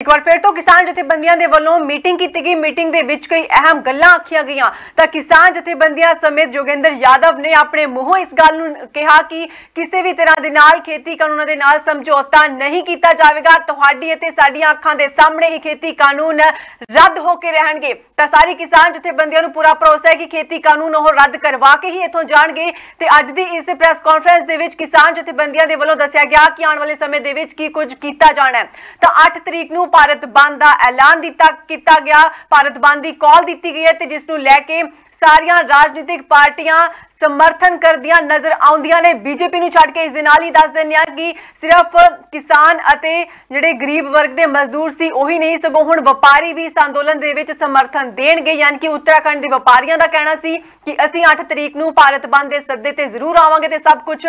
एक बार फिर तो किसान जथेबंदियां दे वल्लों मीटिंग की गई। मीटिंग दे विच कई अहम गल्लां आखियां गईयां तां किसान जथेबंदियां समेत जोगिंदर यादव ने अपने मूंहों इस गल नूं कहा कि किसी भी तरह दे नाल खेती कानूनां दे नाल समझौता नहीं कीता जावेगा। तुहाडी अते साडीआं अखां दे सामने ही खेती कानून रद्द होके रहणगे। तां सारी किसान जथेबंदियां नूं पूरा भरोसा है कि खेती कानून ओह रद्द करवा के ही इत्थों जाणगे। ते अज दी इस प्रेस कॉन्फ्रेंस दे विच किसान जथेबंदियां दे वल्लों दस्सिया गया कि आने वाले समय दे विच की कुछ कीता जाना है। तां 8 तरीक नूं भारत बंद का ऐलान किया गया। भारत बंद की कॉल दी गई है, जिसनू लैके सारियां राजनीतिक पार्टियां समर्थन करदियां नजर आउंदियां ने। बीजेपी नूं छड्ड के इस दे नाल ही दस दिंदे हां कि सिर्फ किसान अते जिहड़े गरीब वर्ग दे मजदूर सी ओही नहीं सगों हुण व्यापारी भी इस अंदोलन दे विच समर्थन देणगे। यानी कि उत्तराखंड दे व्यापारियां दा कहना सी कि असीं 8 तरीक नूं भारत बंद दे सद्दे ते जरूर आवांगे ते सब कुछ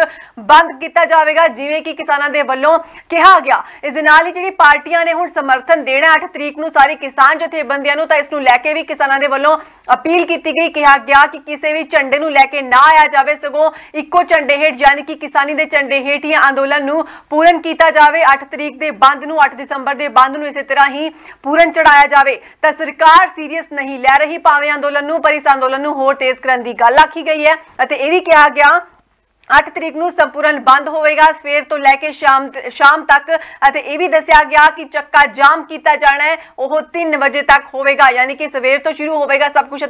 बंद किया जाएगा जिवें कि किसानां दे वल्लों कहा गया। इस दे नाल ही जिहड़ी पार्टियां ने हुण समर्थन देना 8 तरीक नूं सारी किसान जथेबंदियां नूं, तां इस नूं लैके भी किसानां दे वल्लों अपील की गई। कहा गया कि किसी भी झंडे नूं लैके ना आया जाए, सगों इक्को झंडे हेठ यानी कि किसानी दे झंडे हेठ ही अंदोलन नूं पूर्ण किया जाए। 8 तरीक दे बंद नूं 8 दिसंबर दे बंद नूं इसी तरह ही पूर्ण चढ़ाया जाए। तां सरकार सीरीयस नहीं लै रही भावें अंदोलन नूं, पर इस अंदोलन नूं होर तेज करन दी गल आखी गई है। अते यह भी कहा गया 8 तरीक नूं संपूर्ण बंद होएगा सवेर तो लैके शाम तक। अते यह भी दस्सिया गया कि चक्का जाम किया जाना है वह 3 बजे तक होगा। यानी कि सवेर तो शुरू होगा सब कुछ,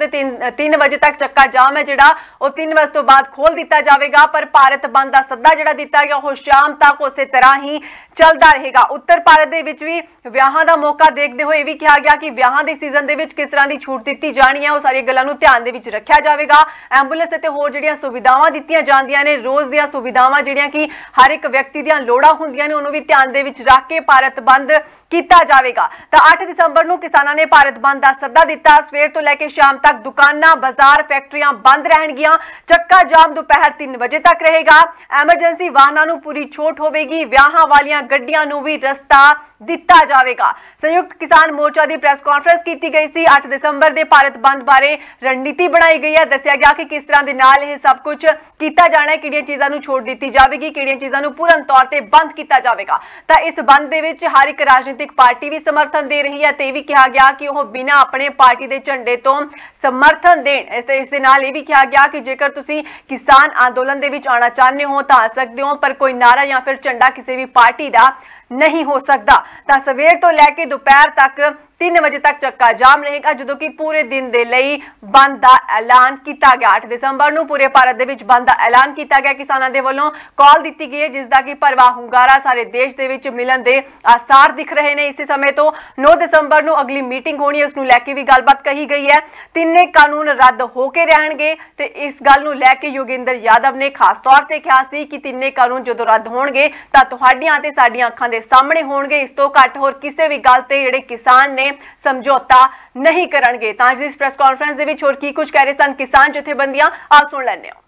3 बजे तक चक्का जाम है जिहड़ा वह 3 बजे तो बाद खोल दिता जाएगा। पर भारत बंद का सद्दा जिहड़ा दिता गया वह शाम तक उस तरह ही चलता रहेगा। उत्तर भारत दे विच भी विआहां दा मौका देखते हुए भी कहा गया कि विआहां दे सीजन दे विच किस तरह की छूट दी जानी है, वह सारी गल्लां नूं ध्यान दे विच रखिया जाएगा। एंबूलेंस अते होर जिहड़ियां सुविधावां दित्तियां जांदियां ने, रोज ਦੀਆਂ सुविधावां जिहड़ियां कि हर एक व्यक्ति ਦੀਆਂ ਲੋੜਾਂ ਹੁੰਦੀਆਂ ਨੇ ਉਹਨੂੰ ਵੀ ਧਿਆਨ ਦੇ ਵਿੱਚ ਰੱਖ ਕੇ ਭਾਰਤ ਬੰਦ ਕੀਤਾ ਜਾਵੇਗਾ। ਤਾਂ 8 ਦਸੰਬਰ ਨੂੰ ਕਿਸਾਨਾਂ ਨੇ ਭਾਰਤ ਬੰਦ ਦਾ ਸੱਦਾ ਦਿੱਤਾ। ਸਵੇਰ ਤੋਂ ਲੈ ਕੇ ਸ਼ਾਮ ਤੱਕ ਦੁਕਾਨਾਂ, ਬਾਜ਼ਾਰ, ਫੈਕਟਰੀਆਂ ਬੰਦ ਰਹਿਣਗੀਆਂ। ਚੱਕਾ ਜਾਮ ਦੁਪਹਿਰ 3 ਵਜੇ ਤੱਕ ਰਹੇਗਾ। ਐਮਰਜੈਂਸੀ ਵਾਹਨਾਂ ਨੂੰ ਪੂਰੀ ਛੋਟ ਹੋਵੇਗੀ। ਵਿਆਹਾਂ ਵਾਲੀਆਂ ਗੱਡੀਆਂ ਨੂੰ ਵੀ ਰਸਤਾ ਦਿੱਤਾ ਜਾਵੇਗਾ। संयुक्त किसान मोर्चा की प्रेस कॉन्फ्रेंस की गई सी। 8 दिसंबर के भारत बंद बारे रणनीति बनाई गई है। दस्सिया गया कि किस तरह के नाल यह सब कुछ किया जाना है, किहड़ियां चीज़ों को छोड़ दी जाएगी, किहड़ियां चीज़ों को पूर्ण तौर पर बंद किया जाएगा। तो इस बंद दे विच हर एक राजनीतिक पार्टी भी समर्थन दे रही है। तो यह भी कहा गया कि वह बिना अपने पार्टी के झंडे तो समर्थन देण। इस दे नाल यह भी कहा गया कि जेकर तुसीं किसान अंदोलन दे विच आना चाहते हो तो आ सकते हो, पर कोई नारा या फिर झंडा किसी भी पार्टी का नहीं हो सकता। तो सवेर तो लैके दोपहर तक 3 बजे तक चक्का जाम रहेगा, जो कि पूरे दिन के लिए बंद का ऐलान किया गया। 8 दिसंबर को पूरे भारत के विच बंद का ऐलान किया गया। किसानों के वलों कॉल दी गई है, जिसका कि भरवा हुंगारा सारे देश के विच मिलन के आसार दिख रहे हैं। इसी समय तो 9 दिसंबर को अगली मीटिंग होनी है, उसनूं लैके भी गलबात कही गई है। तिन्ने कानून रद्द होके रहणगे ते इस गल नूं लैके योगेंद्र यादव ने खास तौर पर कहा सी कि तिन्ने कानून जो रद्द होणगे तां तुहाडीआं ते साडीआं अखां दे सामने होणगे। इस तो घट होर किसी भी गल ते जिहड़े किसान ने समझौता नहीं करनगे। तां अज दी इस प्रेस कॉन्फ्रेंस दे विच होर की कुछ कह रहे सन किसान जथेबंदियां, आप सुन लैंदे हो।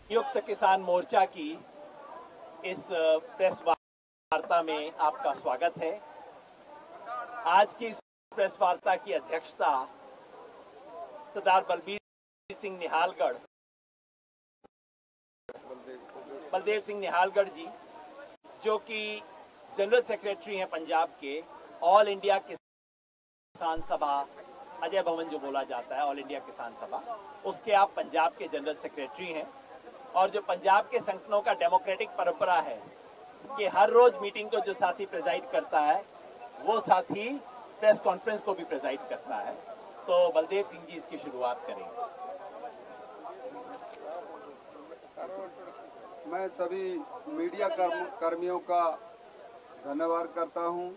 संयुक्त किसान मोर्चा की इस प्रेस वार्ता में आपका स्वागत है। आज की इस प्रेस वार्ता की अध्यक्षता सरदार बलबीर सिंह बलदेव सिंह निहालगढ़ जी, जो कि जनरल सेक्रेटरी हैं पंजाब के ऑल इंडिया किसान सभा, अजय भवन जो बोला जाता है ऑल इंडिया किसान सभा, उसके आप पंजाब के जनरल सेक्रेटरी हैं। और जो पंजाब के संगठनों का डेमोक्रेटिक परंपरा है कि हर रोज मीटिंग को जो साथी प्रेजाइड करता है वो साथी प्रेस कॉन्फ्रेंस को भी प्रेजाइड करता है। तो बलदेव सिंह जी इसकी शुरुआत करेंगे। मैं सभी मीडिया कर्मियों का धन्यवाद करता हूं।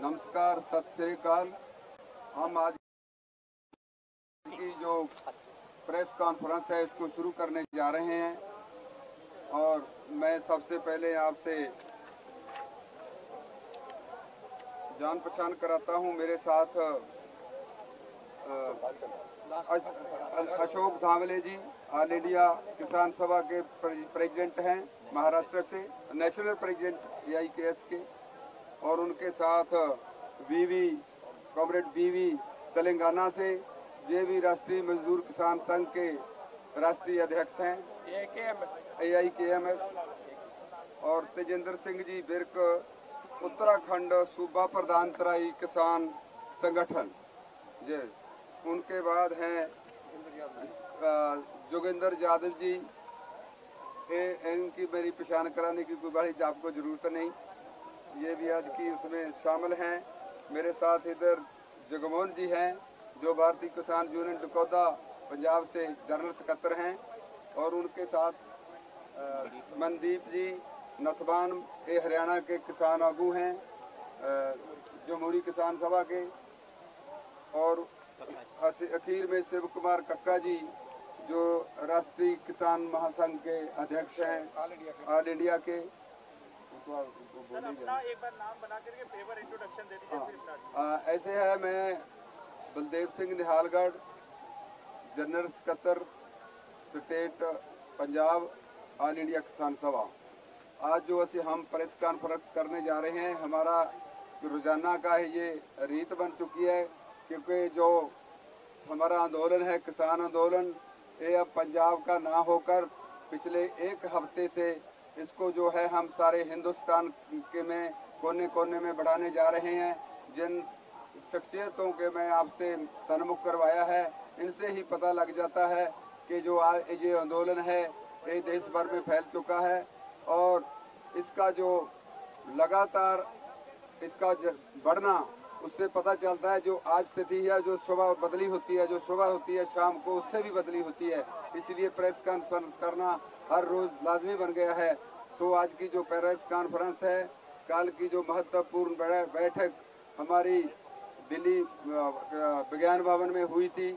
नमस्कार, सत श्री अकाल। हम आज की जो प्रेस कॉन्फ्रेंस है इसको शुरू करने जा रहे हैं और मैं सबसे पहले आपसे जान पहचान कराता हूं। मेरे साथ अशोक धामले जी ऑल इंडिया किसान सभा के प्रेसिडेंट हैं, महाराष्ट्र से नेशनल प्रेसिडेंट AIKS के, और उनके साथ कॉमरेड बीवी तेलंगाना से, ये भी राष्ट्रीय मजदूर किसान संघ के राष्ट्रीय अध्यक्ष हैं AIKMS, और तेजेंद्र सिंह जी बिर्क उत्तराखंड सूबा प्रधान तराई किसान संगठन, ये उनके बाद हैं जोगिंदर यादव जी। इनकी मेरी पहचान कराने की कोई बड़ी आपको ज़रूरत नहीं, ये भी आज की उसमें शामिल हैं। मेरे साथ इधर जगमोहन जी हैं जो भारतीय किसान यूनियन टकोदा पंजाब से जनरल सेक्रेटरी हैं, और उनके साथ मनदीप जी नथबान ये हरियाणा के किसान आगू हैं जमहूरी किसान सभा के, और अखीर में शिव कुमार कक्का जी जो राष्ट्रीय किसान महासंघ के अध्यक्ष हैं ऑल इंडिया के। अपना एक बार नाम बना करके पेपर इंट्रोडक्शन दे दीजिए। ऐसे है, मैं Baldev Singh Nihalgarh, general secretary state Punjab all India किसान सभा। आज जो ऐसे हम प्रेस कॉन्फ्रेंस करने जा रहे हैं, हमारा रोजाना का ये रीत बन चुकी है, क्योंकि जो हमारा आंदोलन है किसान आंदोलन, ये अब पंजाब का ना होकर पिछले एक हफ्ते से इसको जो है हम सारे हिंदुस्तान के में कोने कोने में बढ़ाने जा रहे हैं। जिन शख्सियतों के मैं आपसे सन्मुख करवाया है, इनसे ही पता लग जाता है कि जो आज ये आंदोलन है ये देश भर में फैल चुका है, और इसका जो लगातार इसका बढ़ना, उससे पता चलता है जो आज स्थिति है, जो सुबह बदली होती है, जो सुबह होती है शाम को उससे भी बदली होती है। इसलिए प्रेस कॉन्फ्रेंस करना हर रोज लाजमी बन गया है। सो आज की जो प्रेस कॉन्फ्रेंस है, कल की जो महत्वपूर्ण बैठक हमारी दिल्ली विज्ञान भवन में हुई थी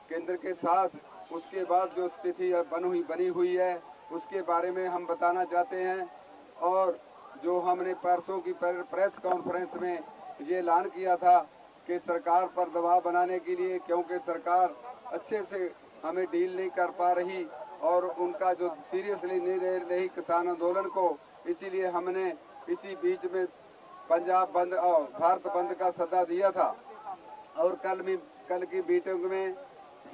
केंद्र के साथ, उसके बाद जो स्थिति बनी हुई है उसके बारे में हम बताना चाहते हैं। और जो हमने परसों की प्रेस कॉन्फ्रेंस में ये ऐलान किया था कि सरकार पर दबाव बनाने के लिए, क्योंकि सरकार अच्छे से हमें डील नहीं कर पा रही और उनका जो सीरियसली नहीं ले रही किसान आंदोलन को, इसीलिए हमने इसी बीच में पंजाब बंद और भारत बंद का सद्दा दिया था। और कल की मीटिंग में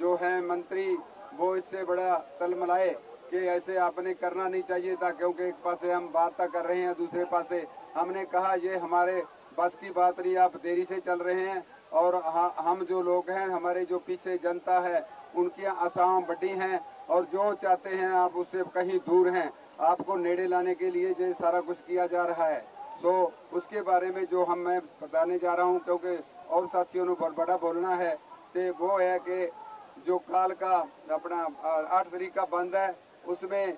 जो है मंत्री वो इससे बड़ा तलमलाए कि ऐसे आपने करना नहीं चाहिए था, क्योंकि एक पासे हम वार्ता कर रहे हैं, दूसरे पासे हमने कहा ये हमारे बस की बात नहीं, आप देरी से चल रहे हैं, और हम जो लोग हैं, हमारे जो पीछे जनता है, उनकी आशाएं बड़ी हैं और जो चाहते हैं आप उससे कहीं दूर हैं। आपको नेड़े लाने के लिए ये सारा कुछ किया जा रहा है। तो उसके बारे में जो मैं बताने जा रहा हूं, क्योंकि और साथियों ने बहुत बड़ा बोलना है, तो वो है कि जो काल का अपना 8 तारीख का बंद है, उसमें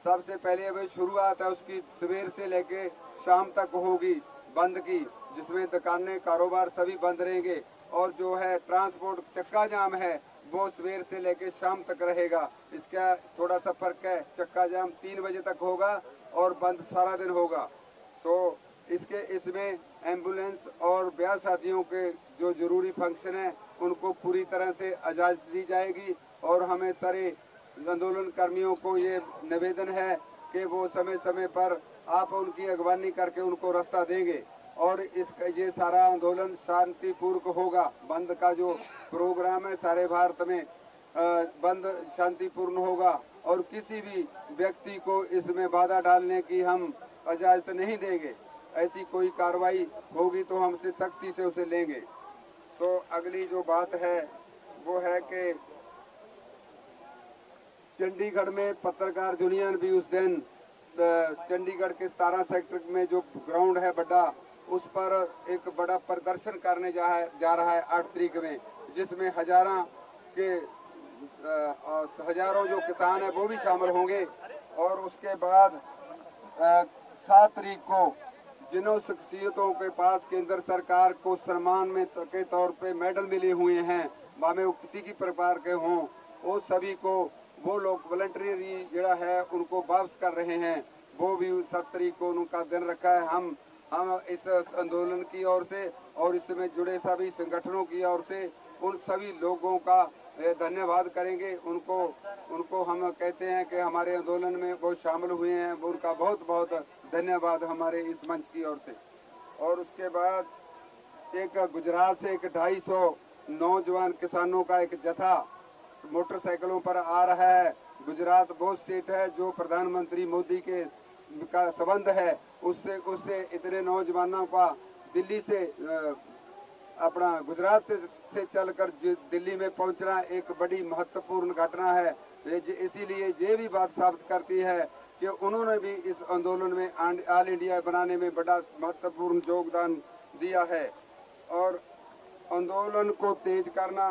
सबसे पहले अभी शुरुआत है उसकी सवेर से लेके शाम तक होगी बंद की, जिसमें दुकानें कारोबार सभी बंद रहेंगे, और जो है ट्रांसपोर्ट चक्का जाम है वो सवेर से लेके शाम तक रहेगा। इसका थोड़ा सा फर्क है, चक्का जाम 3 बजे तक होगा और बंद सारा दिन होगा। तो इसमें एम्बुलेंस और ब्याह शादियों के जो जरूरी फंक्शन है उनको पूरी तरह से इजाज़त दी जाएगी। और हमें सारे आंदोलन कर्मियों को ये निवेदन है कि वो समय समय पर आप उनकी अगवानी करके उनको रास्ता देंगे, और ये सारा आंदोलन शांतिपूर्वक होगा। बंद का जो प्रोग्राम है सारे भारत में बंद शांतिपूर्ण होगा, और किसी भी व्यक्ति को इसमें बाधा डालने की हम इजाजत नहीं देंगे। ऐसी कोई कार्रवाई होगी तो हम उसे सख्ती से उसे लेंगे। तो अगली जो बात है वो है कि चंडीगढ़ में पत्रकार यूनियन भी उस दिन चंडीगढ़ के 17 सेक्टर में जो ग्राउंड है बड़ा, उस पर एक बड़ा प्रदर्शन करने जा रहा है 8 तारीख में, जिसमें हजारों जो किसान है वो भी शामिल होंगे। और उसके बाद 7 तारीख को जिन शख्सियतों के पास केंद्र सरकार को सम्मान में के तौर पे मेडल मिले हुए हैं, भावे वो किसी की प्रकार के हों, वो सभी को वो लोग वॉलंटरी जड़ा है उनको वापस कर रहे हैं। वो भी 7 तारीख को उनका दिन रखा है। हम इस आंदोलन की ओर से और इसमें जुड़े सभी संगठनों की ओर से उन सभी लोगों का धन्यवाद करेंगे। उनको हम कहते हैं कि हमारे आंदोलन में वो शामिल हुए हैं, उनका बहुत बहुत धन्यवाद हमारे इस मंच की ओर से। और उसके बाद एक गुजरात से एक 250 नौजवान किसानों का एक जत्था मोटरसाइकिलों पर आ रहा है। गुजरात वो स्टेट है जो प्रधानमंत्री मोदी के का संबंध है, उससे इतने नौजवानों का दिल्ली से अपना गुजरात से चलकर दिल्ली में पहुंचना एक बड़ी महत्वपूर्ण घटना है। इसीलिए ये भी बात साबित करती है कि उन्होंने भी इस आंदोलन में ऑल इंडिया बनाने में बड़ा महत्वपूर्ण योगदान दिया है। और आंदोलन को तेज करना,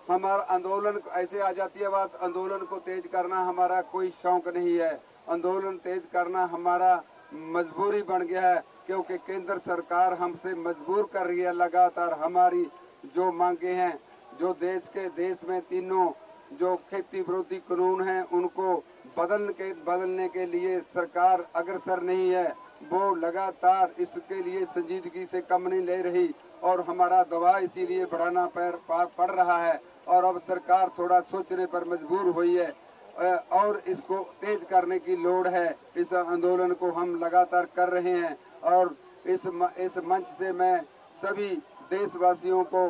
हमारा आंदोलन ऐसे आ जाती है बात, आंदोलन को तेज करना हमारा कोई शौक नहीं है। आंदोलन तेज करना हमारा मजबूरी बन गया है, क्योंकि केंद्र सरकार हमसे मजबूर कर रही है लगातार। हमारी जो मांगे हैं, जो देश में तीनों जो खेती विरोधी कानून हैं उनको बदलने के लिए सरकार अग्रसर नहीं है। वो लगातार इसके लिए संजीदगी से कम नहीं ले रही और हमारा दबाव इसीलिए बढ़ाना पड़ रहा है। और अब सरकार थोड़ा सोचने पर मजबूर हुई है और इसको तेज करने की लोड़ है। इस आंदोलन को हम लगातार कर रहे हैं और इस मंच से मैं सभी देशवासियों को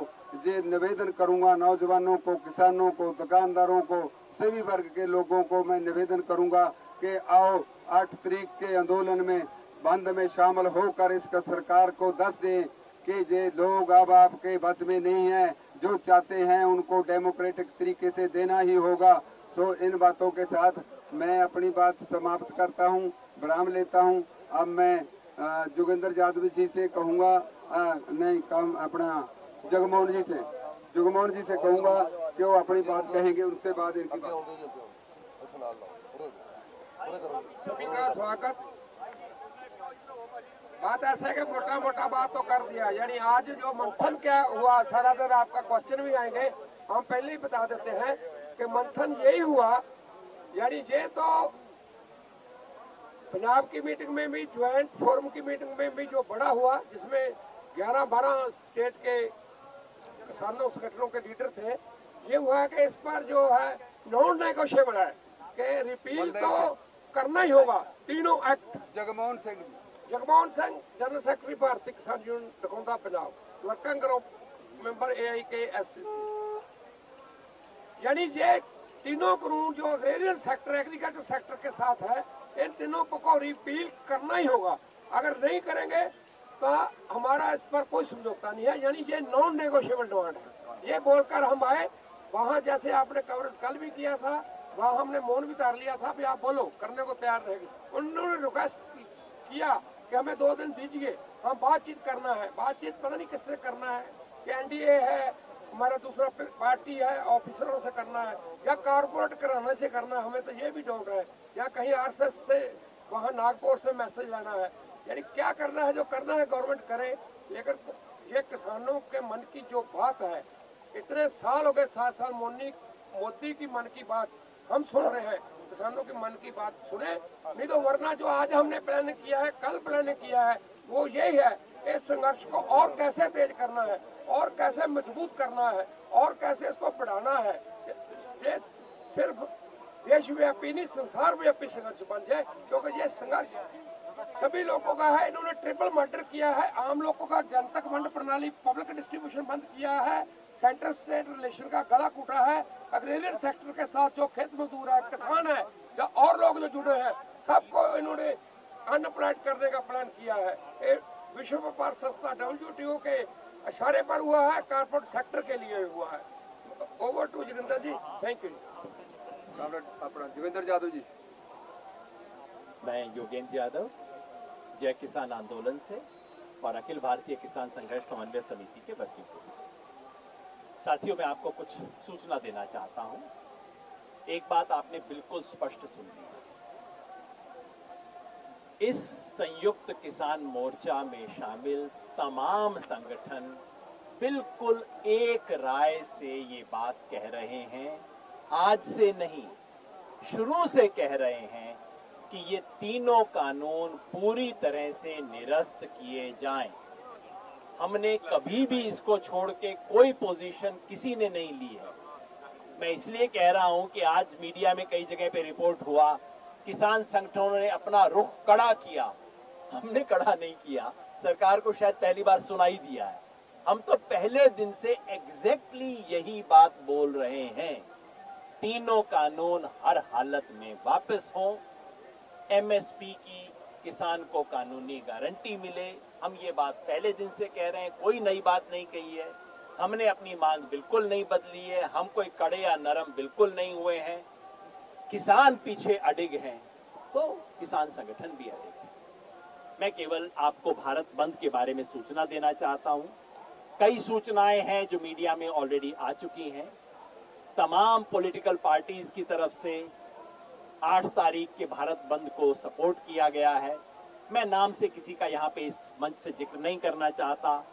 ये निवेदन करूंगा, नौजवानों को, किसानों को, दुकानदारों को, सभी वर्ग के लोगों को मैं निवेदन करूंगा कि आओ 8 तारीख के आंदोलन में बंद में शामिल होकर इसका सरकार को दस दें कि ये लोग अब आपके बस में नहीं है। जो चाहते हैं उनको डेमोक्रेटिक तरीके से देना ही होगा। तो इन बातों के साथ मैं अपनी बात समाप्त करता हूं, विराम लेता हूं। अब मैं जोगेंद्र यादव जी से कहूँगा, नहीं काम अपना जगमोहन जी से कहूँगा कि वो अपनी बात कहेंगे, उसके बाद इनकी सभी का स्वागत। बात ऐसा है कि मोटा मोटा बात तो कर दिया, यानी आज जो मंथन क्या हुआ सारा दिन आपका क्वेश्चन भी आएंगे, हम पहले ही बता देते हैं कि मंथन यही हुआ। यानी ये तो पंजाब की मीटिंग में भी, ज्वाइंट फोरम की मीटिंग में भी जो बड़ा हुआ, जिसमें 11-12 स्टेट के किसानों संगठनों के लीडर थे, ये हुआ कि इस पर जो है नॉन नेगोशिएबल है कि रिपील तो करना ही होगा तीनों act. Jagmohan Singh general secretary Bharatiya Kisan union नकोंदा Punjab, working group member AIKSCC। यानी ये तीनों कानून जो एग्रेरियन सेक्टर, एग्रीकल्चर सेक्टर के साथ है, इन तीनों को रिपील करना ही होगा। अगर नहीं करेंगे तो हमारा इस पर कोई समझौता नहीं है। यानी ये नॉन नेगोशिएबल डिमांड है। ये बोलकर हम आए वहाँ, जैसे आपने कवरेज कल भी किया था, वहाँ हमने मौन भी तार लिया था भी आप बोलो, करने को तैयार रहेगी। उन्होंने रिक्वेस्ट किया कि हमें 2 दिन दीजिए, हम बातचीत करना है। बातचीत पता नहीं किससे करना है, कि NDA है, हमारा दूसरा पार्टी है, ऑफिसरों से करना है, या कारपोरेट कराने से करना है, हमें तो ये भी डाउट है, या कहीं RSS से वहाँ नागपुर से मैसेज लाना है। यानी क्या करना है, जो करना है गवर्नमेंट करे। लेकिन ये किसानों के मन की जो बात है, इतने साल हो गए, 7 साल मोदी की मन की बात हम सुन रहे हैं, किसानों की मन की बात सुने। नहीं तो वरना जो आज हमने प्लान किया है, कल प्लान किया है, वो यही है, इस संघर्ष को और कैसे तेज करना है, और कैसे मजबूत करना है, और कैसे इसको बढ़ाना है। ये सिर्फ देशव्यापी नहीं, संसार व्यापी संघर्ष बन जाए, क्योंकि ये संघर्ष सभी लोगों का है। इन्होंने ट्रिपल मर्डर किया है, आम लोगों का जनतक वंड प्रणाली, पब्लिक डिस्ट्रीब्यूशन बंद किया है, सेंटर स्टेट रिलेशन का गला कूटा है, एग्रेरियन सेक्टर के साथ जो खेत मजदूर है, किसान है, या और लोग जो जुड़े हैं, सबको इन्होंने अनएम्प्लॉयड करने का प्लान किया है। विश्व व्यापार संस्था WTO के इशारे पर हुआ है, कारपोरेट सेक्टर के लिए हुआ है। Over to Jogendra ji, thank you. अपना जोगेंद्र यादव जी। मैं योगेंद्र यादव, जय किसान आंदोलन से और अखिल भारतीय किसान संघर्ष समन्वय समिति के वर्किंग ग्रुप से। साथियों, मैं आपको कुछ सूचना देना चाहता हूं। एक बात आपने बिल्कुल स्पष्ट सुन ली, इस संयुक्त किसान मोर्चा में शामिल तमाम संगठन बिल्कुल एक राय से ये बात कह रहे हैं, आज से नहीं, शुरू से कह रहे हैं कि ये तीनों कानून पूरी तरह से निरस्त किए जाएं। हमने कभी भी इसको छोड़ के कोई पोजीशन किसी ने नहीं ली है। मैं इसलिए कह रहा हूं कि आज मीडिया में कई जगह पे रिपोर्ट हुआ, किसान संगठनों ने अपना रुख कड़ा किया। हमने कड़ा नहीं किया, सरकार को शायद पहली बार सुनाई दिया है। हम तो पहले दिन से एग्जैक्टली यही बात बोल रहे हैं, तीनों कानून हर हालत में वापस हों। MSP की किसान को कानूनी गारंटी मिले। हम ये बात पहले दिन से कह रहे हैं, कोई नई बात नहीं कही है। हमने अपनी मांग बिल्कुल नहीं बदली है, हम कोई कड़े या नरम बिल्कुल नहीं हुए हैं। किसान पीछे अडिग हैं तो किसान संगठन भी अडिग है। मैं केवल आपको भारत बंद के बारे में सूचना देना चाहता हूं। कई सूचनाएं हैं जो मीडिया में ऑलरेडी आ चुकी हैं। तमाम पॉलिटिकल पार्टीज की तरफ से 8 तारीख के भारत बंद को सपोर्ट किया गया है। मैं नाम से किसी का यहाँ पे इस मंच से जिक्र नहीं करना चाहता।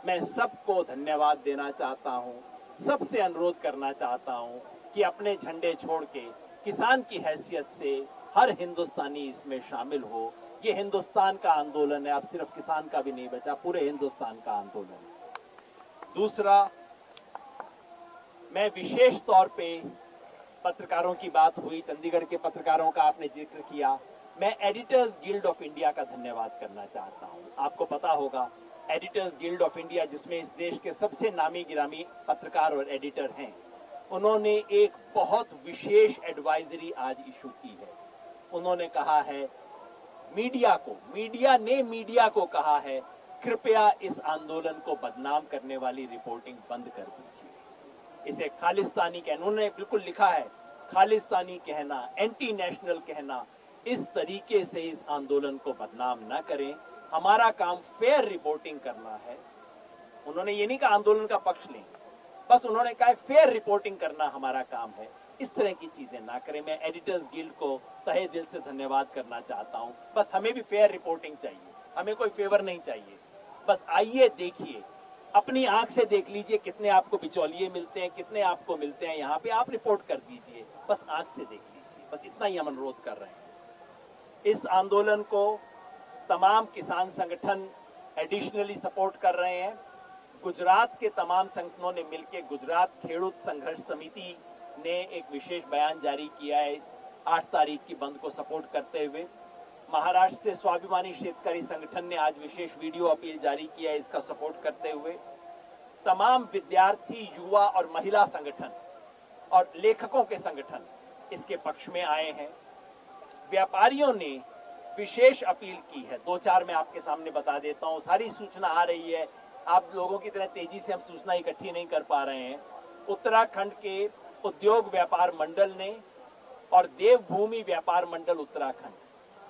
मैं सबको धन्यवाद देना चाहता हूँ, सबसे अनुरोध करना चाहता हूँ कि अपने झंडे छोड़ के किसान की हैसियत से हर हिंदुस्तानी इसमें शामिल हो। ये हिंदुस्तान का आंदोलन है, अब सिर्फ किसान का भी नहीं बचा, पूरे हिंदुस्तान का आंदोलन है। दूसरा, मैं विशेष तौर पे पत्रकारों की बात हुई, चंडीगढ़ के पत्रकारों का आपने जिक्र किया, मैं एडिटर्स गिल्ड ऑफ इंडिया का धन्यवाद करना चाहता हूं। आपको पता होगा एडिटर्स गिल्ड ऑफ इंडिया, जिसमें इस देश के सबसे नामी गिरामी पत्रकार और एडिटर हैं, उन्होंने एक बहुत विशेष एडवाइजरी आज इशू की है। उन्होंने कहा है मीडिया ने कहा है, कृपया इस आंदोलन को बदनाम करने वाली रिपोर्टिंग बंद कर दीजिए। इसे खालिस्तानी कहना, उन्होंने बिल्कुल लिखा है, खालिस्तानी कहना, एंटी नेशनल कहना, इस तरीके से इस आंदोलन को बदनाम ना करें। हमारा काम फेयर रिपोर्टिंग करना है। उन्होंने ये नहीं कहा आंदोलन का पक्ष लें, बस उन्होंने कहा फेयर रिपोर्टिंग करना हमारा काम है। इस तरह की चीजें ना करें। मैं एडिटर्स गिल्ड को तहे दिल से धन्यवाद करना चाहता हूं। बस हमें भी फेयर रिपोर्टिंग चाहिए, हमें कोई फेवर नहीं चाहिए। बस आइए देखिए, अपनी आंख से देख लीजिए कितने आपको बिचौलिए मिलते हैं, कितने आपको मिलते हैं, यहाँ पे आप रिपोर्ट कर दीजिए, बस आंख से देख लीजिए। बस इतना ही हम अनुरोध कर रहे हैं। इस आंदोलन को तमाम किसान संगठन एडिशनली सपोर्ट कर रहे हैं। गुजरात के तमाम संगठनों ने मिलकर गुजरात खेडूत संघर्ष समिति ने एक विशेष बयान जारी किया है इस 8 तारीख की बंद को सपोर्ट करते हुए। महाराष्ट्र से स्वाभिमानी शेतकरी संगठन ने आज विशेष वीडियो अपील जारी किया है इसका सपोर्ट करते हुए। तमाम विद्यार्थी, युवा और महिला संगठन और लेखकों के संगठन इसके पक्ष में आए हैं। व्यापारियों ने विशेष अपील की है। 2-4 मैं आपके सामने बता देता हूं। सारी सूचना आ रही है, आप लोगों की तरह तेजी से हम सूचना इकट्ठी नहीं कर पा रहे हैं। उत्तराखंड के उद्योग व्यापार मंडल ने और देवभूमि व्यापार मंडल उत्तराखंड,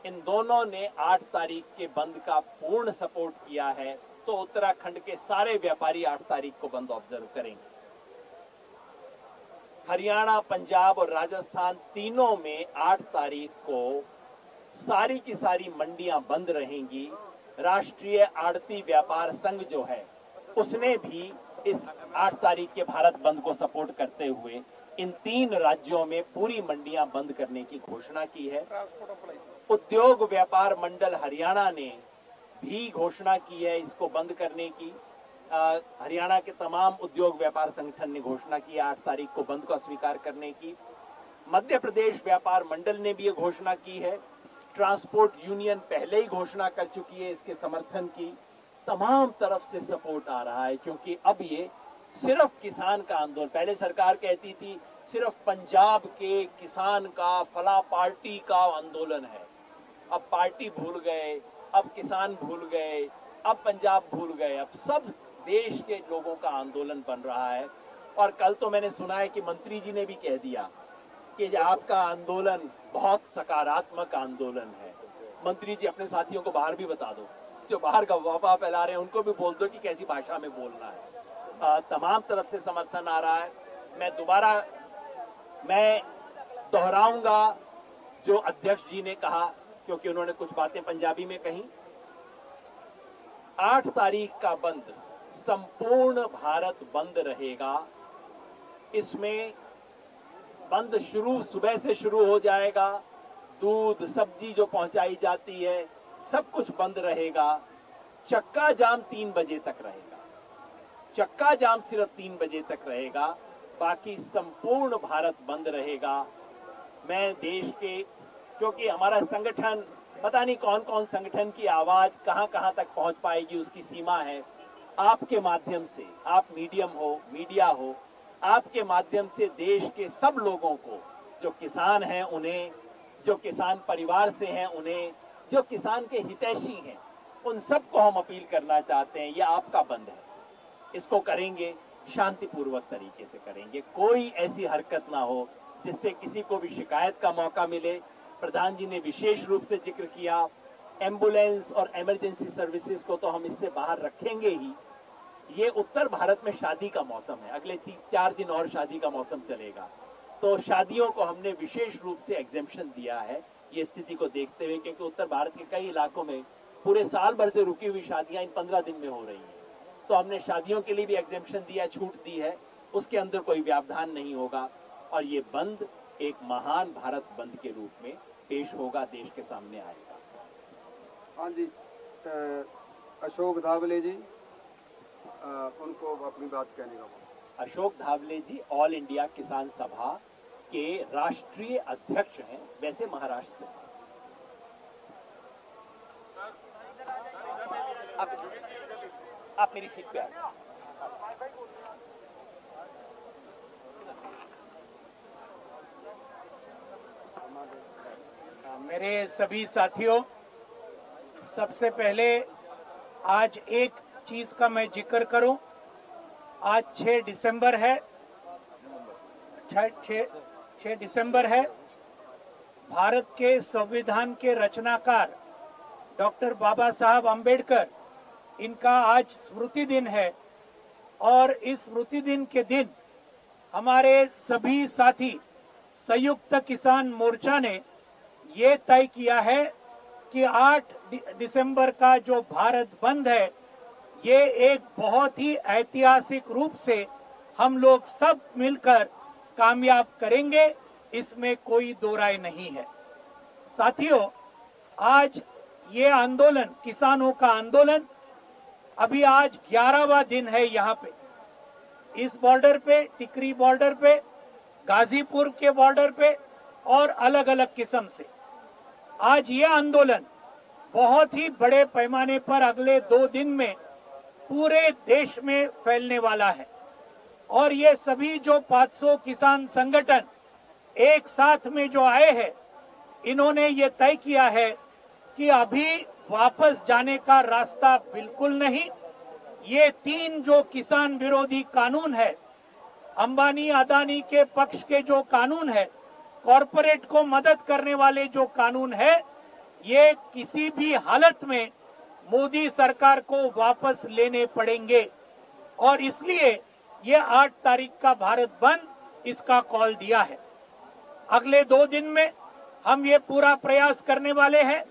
इन दोनों ने 8 तारीख के बंद का पूर्ण सपोर्ट किया है। तो उत्तराखंड के सारे व्यापारी 8 तारीख को बंद ऑब्जर्व करेंगे। हरियाणा, पंजाब और राजस्थान तीनों में 8 तारीख को सारी की सारी मंडियां बंद रहेंगी। राष्ट्रीय आड़ती व्यापार संघ जो है उसने भी इस 8 तारीख के भारत बंद को सपोर्ट करते हुए इन 3 राज्यों में पूरी मंडियां बंद करने की घोषणा की है। उद्योग व्यापार मंडल हरियाणा ने भी घोषणा की है इसको बंद करने की। हरियाणा के तमाम उद्योग व्यापार संगठन ने घोषणा की 8 तारीख को बंद को स्वीकार करने की। मध्य प्रदेश व्यापार मंडल ने भी ये घोषणा की है। ट्रांसपोर्ट यूनियन पहले ही घोषणा कर चुकी है इसके समर्थन की। तमाम तरफ से सपोर्ट आ रहा है क्योंकि अब ये सिर्फ किसान का आंदोलन, पहले सरकार कहती थी सिर्फ पंजाब के किसान का, फला पार्टी का आंदोलन है। अब पार्टी भूल गए, अब किसान भूल गए, अब पंजाब भूल गए, अब सब देश के लोगों का आंदोलन बन रहा है। और कल तो मैंने सुना है कि मंत्री जी ने भी कह दिया कि आपका आंदोलन बहुत सकारात्मक आंदोलन है। मंत्री जी अपने साथियों को बाहर भी बता दो, जो बाहर का वापा फैला रहे हैं उनको भी बोल दो कि कैसी भाषा में बोलना है। तमाम तरफ से समर्थन आ रहा है। मैं दोहराऊंगा जो अध्यक्ष जी ने कहा क्योंकि उन्होंने कुछ बातें पंजाबी में कही। 8 तारीख का बंद संपूर्ण भारत बंद रहेगा। इसमें बंद सुबह से शुरू हो जाएगा। दूध, सब्जी जो पहुंचाई जाती है सब कुछ बंद रहेगा। चक्का जाम 3 बजे तक रहेगा। चक्का जाम सिर्फ 3 बजे तक रहेगा, बाकी संपूर्ण भारत बंद रहेगा। मैं देश के, क्योंकि हमारा संगठन, पता नहीं कौन कौन संगठन की आवाज कहां कहां तक पहुंच पाएगी उसकी सीमा है। आपके माध्यम से, आप मीडिया हो, आपके माध्यम से देश के सब लोगों को, जो किसान हैं उन्हें, जो किसान परिवार से हैं उन्हें, जो किसान के हितैषी हैं, उन सबको हम अपील करना चाहते हैं, ये आपका बंद है, इसको करेंगे शांतिपूर्वक तरीके से करेंगे, कोई ऐसी हरकत ना हो जिससे किसी को भी शिकायत का मौका मिले। प्रधान जी ने विशेष रूप से जिक्र किया, एम्बुलेंस और इमरजेंसी सर्विसेज को तो हम इससे बाहर रखेंगे ही। ये उत्तर भारत में शादी का मौसम है, अगले 4 दिन और शादी का मौसम चलेगा, तो शादियों को हमने विशेष रूप से एग्जेम्पशन दिया है ये स्थिति को देखते हुए, क्योंकि उत्तर भारत के कई इलाकों में पूरे साल भर से रुकी हुई शादियां इन 15 दिन में हो रही हैं, तो हमने शादियों के लिए भी एग्जेम्पशन दिया, छूट दी है, उसके अंदर कोई व्यवधान नहीं होगा और ये बंद एक महान भारत बंद के रूप में पेश होगा, देश के सामने आएगा। हाँ जी, अशोक धावले जी, उनको अपनी बात कहने का मौका। अशोक धावले जी ऑल इंडिया किसान सभा के राष्ट्रीय अध्यक्ष हैं, वैसे महाराष्ट्र से। आप मेरी सीट पे आ जाए। मेरे सभी साथियों, सबसे पहले आज एक चीज का मैं जिक्र करूं। आज 6 दिसंबर है, 6 दिसंबर है। भारत के संविधान के रचनाकार डॉक्टर बाबा साहब अंबेडकर, इनका आज स्मृति दिन है और इस स्मृति दिन के दिन हमारे सभी साथी संयुक्त किसान मोर्चा ने ये तय किया है कि 8 दिसंबर का जो भारत बंद है, ये एक बहुत ही ऐतिहासिक रूप से हम लोग सब मिलकर कामयाब करेंगे, इसमें कोई दो राय नहीं है। साथियों, आज ये आंदोलन, किसानों का आंदोलन, अभी आज 11वां दिन है। यहाँ पे इस बॉर्डर पे, टिकरी बॉर्डर पे, गाजीपुर के बॉर्डर पे और अलग अलग किस्म से आज ये आंदोलन बहुत ही बड़े पैमाने पर अगले 2 दिन में पूरे देश में फैलने वाला है। और ये सभी जो 500 किसान संगठन एक साथ में जो आए हैं, इन्होंने ये तय किया है कि अभी वापस जाने का रास्ता बिल्कुल नहीं। ये 3 जो किसान विरोधी कानून है, अंबानी अदानी के पक्ष के जो कानून है, कॉरपोरेट को मदद करने वाले जो कानून है, ये किसी भी हालत में मोदी सरकार को वापस लेने पड़ेंगे। और इसलिए ये 8 तारीख का भारत बंद, इसका कॉल दिया है। अगले 2 दिन में हम ये पूरा प्रयास करने वाले हैं।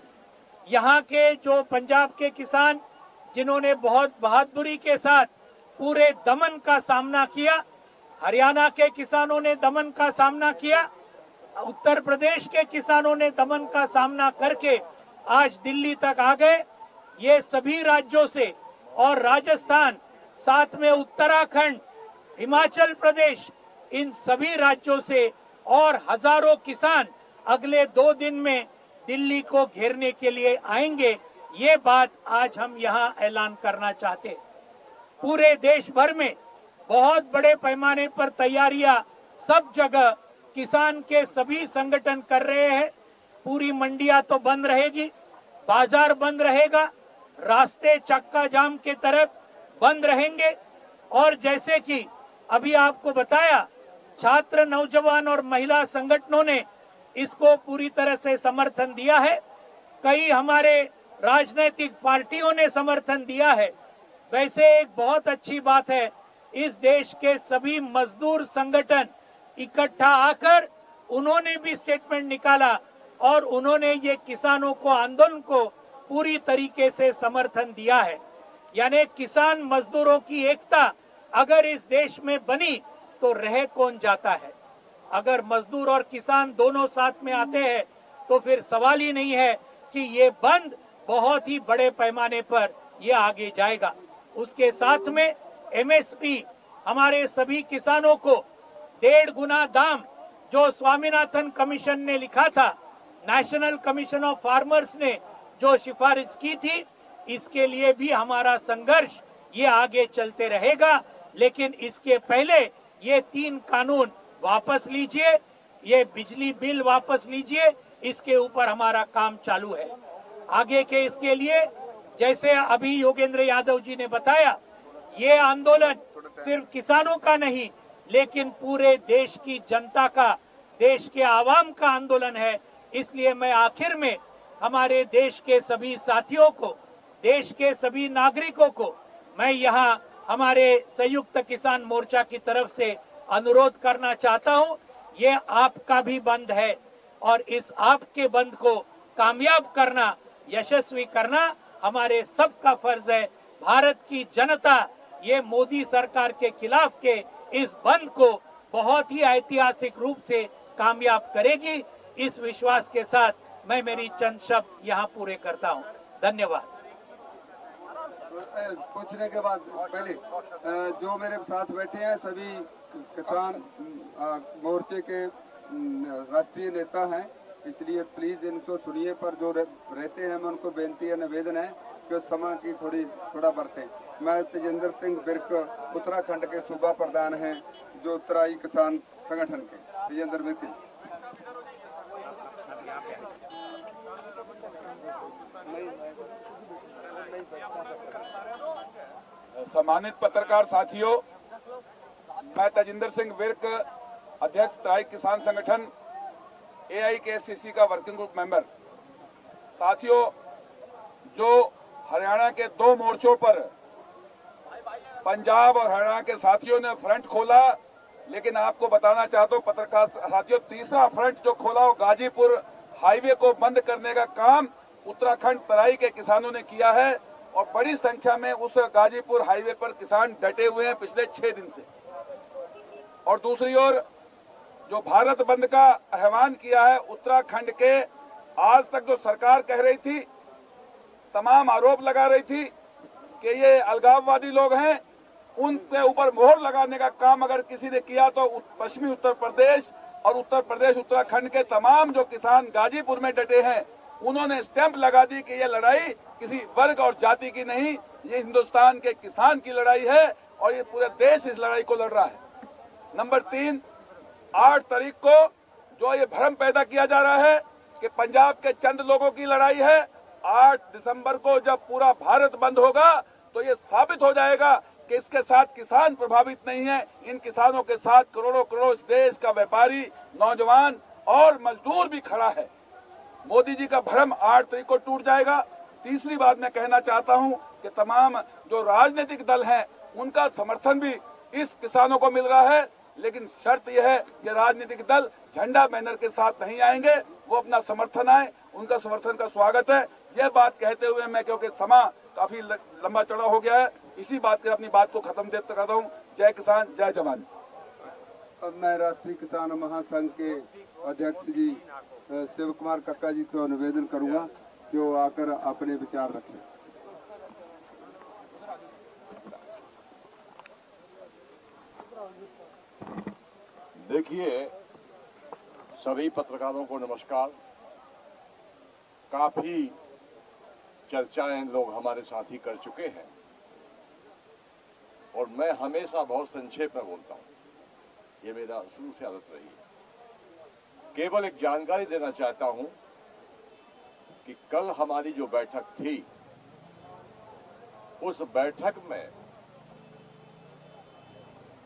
यहाँ के जो पंजाब के किसान, जिन्होंने बहुत बहादुरी के साथ पूरे दमन का सामना किया, हरियाणा के किसानों ने दमन का सामना किया, उत्तर प्रदेश के किसानों ने दमन का सामना करके आज दिल्ली तक आ गए। ये सभी राज्यों से और राजस्थान, साथ में उत्तराखंड, हिमाचल प्रदेश, इन सभी राज्यों से और हजारों किसान अगले 2 दिन में दिल्ली को घेरने के लिए आएंगे। ये बात आज हम यहाँ ऐलान करना चाहते हैं। पूरे देश भर में बहुत बड़े पैमाने पर तैयारियां सब जगह किसान के सभी संगठन कर रहे हैं। पूरी मंडियां तो बंद रहेगी, बाजार बंद रहेगा, रास्ते चक्का जाम के तरफ बंद रहेंगे। और जैसे कि अभी आपको बताया, छात्र, नौजवान और महिला संगठनों ने इसको पूरी तरह से समर्थन दिया है। कई हमारे राजनीतिक पार्टियों ने समर्थन दिया है। वैसे एक बहुत अच्छी बात है, इस देश के सभी मजदूर संगठन इकट्ठा आकर उन्होंने भी स्टेटमेंट निकाला और उन्होंने ये किसानों को, आंदोलन को पूरी तरीके से समर्थन दिया है। यानी किसान मजदूरों की एकता अगर इस देश में बनी तो रह कौन जाता है। अगर मजदूर और किसान दोनों साथ में आते हैं तो फिर सवाल ही नहीं है कि ये बंद बहुत ही बड़े पैमाने पर ये आगे जाएगा। उसके साथ में एमएसपी, हमारे सभी किसानों को 1.5 गुना दाम जो स्वामीनाथन कमीशन ने लिखा था, नेशनल कमीशन ऑफ फार्मर्स ने जो सिफारिश की थी, इसके लिए भी हमारा संघर्ष ये आगे चलते रहेगा। लेकिन इसके पहले ये 3 कानून वापस लीजिए, ये बिजली बिल वापस लीजिए, इसके ऊपर हमारा काम चालू है। आगे के इसके लिए जैसे अभी योगेंद्र यादव जी ने बताया, ये आंदोलन सिर्फ किसानों का नहीं लेकिन पूरे देश की जनता का, देश के आवाम का आंदोलन है। इसलिए मैं आखिर में हमारे देश के सभी साथियों को, देश के सभी नागरिकों को मैं यहाँ हमारे संयुक्त किसान मोर्चा की तरफ से अनुरोध करना चाहता हूँ, ये आपका भी बंद है और इस आपके बंद को कामयाब करना, यशस्वी करना हमारे सबका फर्ज है। भारत की जनता ये मोदी सरकार के खिलाफ के इस बंद को बहुत ही ऐतिहासिक रूप से कामयाब करेगी। इस विश्वास के साथ मैं मेरी चंद शब्द यहाँ पूरे करता हूँ। धन्यवाद। पूछने के बाद पहले जो मेरे साथ बैठे हैं सभी किसान मोर्चे के राष्ट्रीय नेता हैं, इसलिए प्लीज इनको सुनिए। पर जो रहते हैं मैं उनको बेनती है, निवेदन है कि उस समय की थोड़ा बरतें। मैं तेजेंद्र सिंह बिर्क उत्तराखंड के सूबा प्रधान हैं, जो उत्तराई किसान संगठन के। तेजेंद्र बिर्क। सम्मानित पत्रकार साथियों, मैं तेजिंदर सिंह विर्क, अध्यक्ष उत्तराई किसान संगठन AIKSCC का वर्किंग ग्रुप मेंबर। साथियों, जो हरियाणा के 2 मोर्चों पर पंजाब और हरियाणा के साथियों ने फ्रंट खोला, लेकिन आपको बताना चाहता हूं पत्रकार साथियों, तीसरा फ्रंट जो खोला वो गाजीपुर हाईवे को बंद करने का काम उत्तराखंड तराई के किसानों ने किया है और बड़ी संख्या में उस गाजीपुर हाईवे पर किसान डटे हुए हैं पिछले 6 दिन से। और दूसरी ओर जो भारत बंद का आह्वान किया है उत्तराखंड के, आज तक जो सरकार कह रही थी, तमाम आरोप लगा रही थी कि ये अलगाववादी लोग हैं, उनके ऊपर मोहर लगाने का काम अगर किसी ने किया तो पश्चिमी उत्तर प्रदेश और उत्तर प्रदेश उत्तराखंड के तमाम जो किसान गाजीपुर में डटे हैं, उन्होंने स्टैंप लगा दी कि ये लड़ाई किसी वर्ग और जाति की नहीं, ये हिंदुस्तान के किसान की लड़ाई है और ये पूरे देश इस लड़ाई को लड़ रहा है। नंबर 3, 8 तारीख को जो ये भ्रम पैदा किया जा रहा है कि पंजाब के चंद लोगों की लड़ाई है, 8 दिसंबर को जब पूरा भारत बंद होगा तो ये साबित हो जाएगा कि इसके साथ किसान प्रभावित नहीं है। इन किसानों के साथ करोड़ों करोड़ इस देश का व्यापारी, नौजवान और मजदूर भी खड़ा है। मोदी जी का भ्रम 8 तारीख को टूट जाएगा। तीसरी बात मैं कहना चाहता हूं कि तमाम जो राजनीतिक दल हैं उनका समर्थन भी इस किसानों को मिल रहा है, लेकिन शर्त यह है कि राजनीतिक दल झंडा बैनर के साथ नहीं आएंगे, वो अपना समर्थन आए, उनका समर्थन का स्वागत है। यह बात कहते हुए मैं, क्योंकि समय काफी लंबा चौड़ा हो गया है, इसी बात के अपनी बात को खत्म देता करता हूँ। जय किसान, जय जवान। अब मैं राष्ट्रीय किसान महासंघ के अध्यक्ष जी शिव कुमार कक्का जी को निवेदन करूंगा कि वो आकर अपने विचार रखें। देखिए, सभी पत्रकारों को नमस्कार। काफी चर्चाएं लोग हमारे साथी कर चुके हैं और मैं हमेशा बहुत संक्षेप में बोलता हूं, ये मेरा शुरू से आदत रही है। केवल एक जानकारी देना चाहता हूं कि कल हमारी जो बैठक थी, उस बैठक में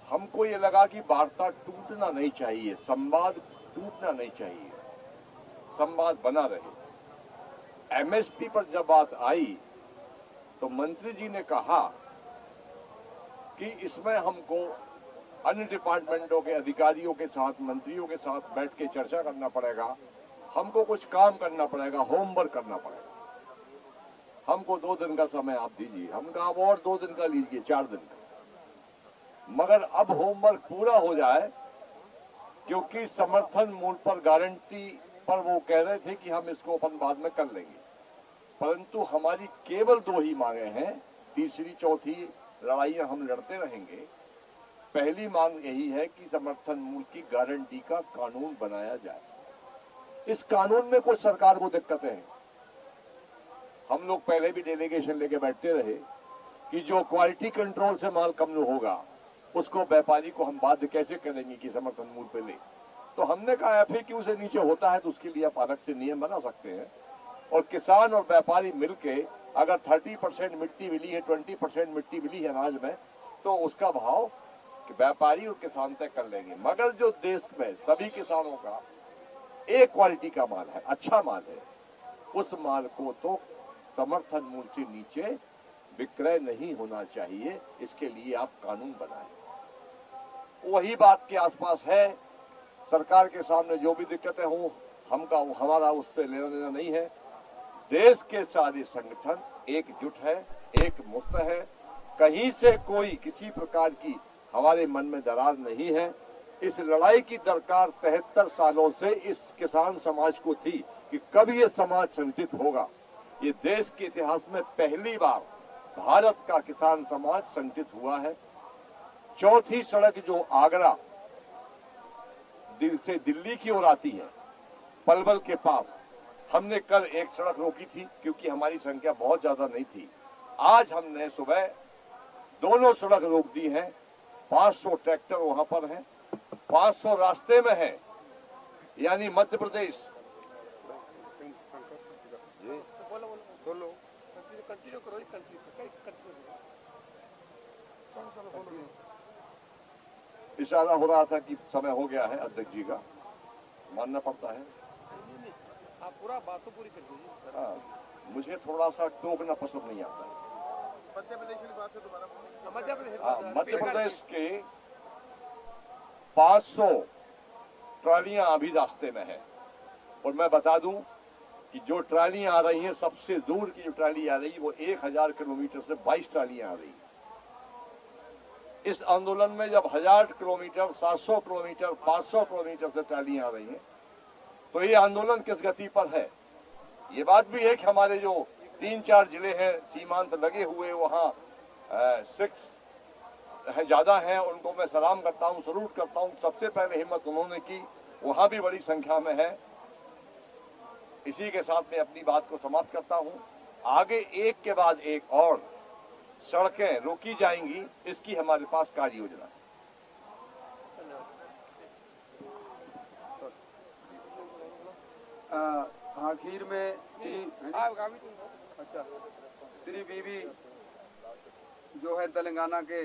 हमको ये लगा कि वार्ता टूटना नहीं चाहिए, संवाद टूटना नहीं चाहिए, संवाद बना रहे। MSP पर जब बात आई तो मंत्री जी ने कहा कि इसमें हमको अन्य डिपार्टमेंटों के अधिकारियों के साथ, मंत्रियों के साथ बैठ के चर्चा करना पड़ेगा, हमको कुछ काम करना पड़ेगा, होमवर्क करना पड़ेगा। हमको 2 दिन का समय आप दीजिए। हम कहा अब और 2 दिन का लीजिए, 4 दिन का, मगर अब होमवर्क पूरा हो जाए, क्योंकि समर्थन मूल्य पर गारंटी पर वो कह रहे थे कि हम इसको अपन बाद में कर लेंगे, परंतु हमारी केवल 2 ही मांगे हैं। तीसरी चौथी लड़ाइयां हम लड़ते रहेंगे। पहली मांग यही है कि समर्थन मूल्य की गारंटी का कानून बनाया जाए। इस कानून में कुछ सरकार को दिक्कतें हैं। हम लोग पहले भी डेलीगेशन लेके बैठते रहे कि जो क्वालिटी कंट्रोल से माल कम होगा उसको व्यापारी को हम बाध्य कैसे करेंगे कि समर्थन मूल्य पे ले। तो हमने कहा FAQ से नीचे होता है तो उसके लिए आप अलग से नियम बना सकते हैं, और किसान और व्यापारी मिलके अगर 30% मिट्टी मिली है, 20% मिट्टी मिली है अनाज में, तो उसका भाव व्यापारी और किसान तय कर लेंगे। मगर जो देश में सभी किसानों का एक क्वालिटी का माल है, अच्छा माल है, उस माल को तो समर्थन मूल्य से नीचे विक्रय नहीं होना चाहिए। इसके लिए आप कानून बनाएं। वही बात के आसपास है। सरकार के सामने जो भी दिक्कतें हों, हमारा उससे लेना देना नहीं है। देश के सारे संगठन एकजुट है, एक मुक्त है। कहीं से कोई किसी प्रकार की हमारे मन में दरार नहीं है। इस लड़ाई की दरकार 73 सालों से इस किसान समाज को थी कि कब ये समाज संगठित होगा। ये देश के इतिहास में पहली बार भारत का किसान समाज संगठित हुआ है। चौथी सड़क जो आगरा दिल से दिल्ली की ओर आती है, पलवल के पास, हमने कल एक सड़क रोकी थी क्योंकि हमारी संख्या बहुत ज्यादा नहीं थी। आज हमने सुबह दोनों सड़क रोक दी है। 500 ट्रैक्टर वहां पर हैं, 500 रास्ते में है। यानी मध्य प्रदेश इशारा हो रहा था कि समय हो गया है। अध्यक्ष जी का मानना पड़ता है। आप पूरा बात तो पूरी कर दीजिए। हाँ, मुझे थोड़ा सा टोकना पसंद नहीं आता है। मध्य प्रदेश के 500 ट्रालियां अभी रास्ते में है। और मैं बता दूं कि जो ट्रालियां आ रही हैं, सबसे दूर की जो ट्राली आ रही है वो 1000 किलोमीटर से 22 ट्रालियां आ रही है। इस आंदोलन में जब 1000 किलोमीटर, 700 किलोमीटर, 500 किलोमीटर से ट्रालियां आ रही हैं, तो ये आंदोलन किस गति पर है। ये बात भी है कि हमारे जो 3-4 जिले हैं सीमांत लगे हुए, वहाँ सिक्स ज्यादा हैं, उनको मैं सलाम करता हूँ, सलूट करता हूँ। सबसे पहले हिम्मत उन्होंने की, वहाँ भी बड़ी संख्या में है। इसी के साथ मैं अपनी बात को समाप्त करता हूँ। आगे एक के बाद एक और सड़कें रोकी जाएंगी, इसकी हमारे पास कार्य योजना है। आखिर में श्री बीबी जो है तेलंगाना के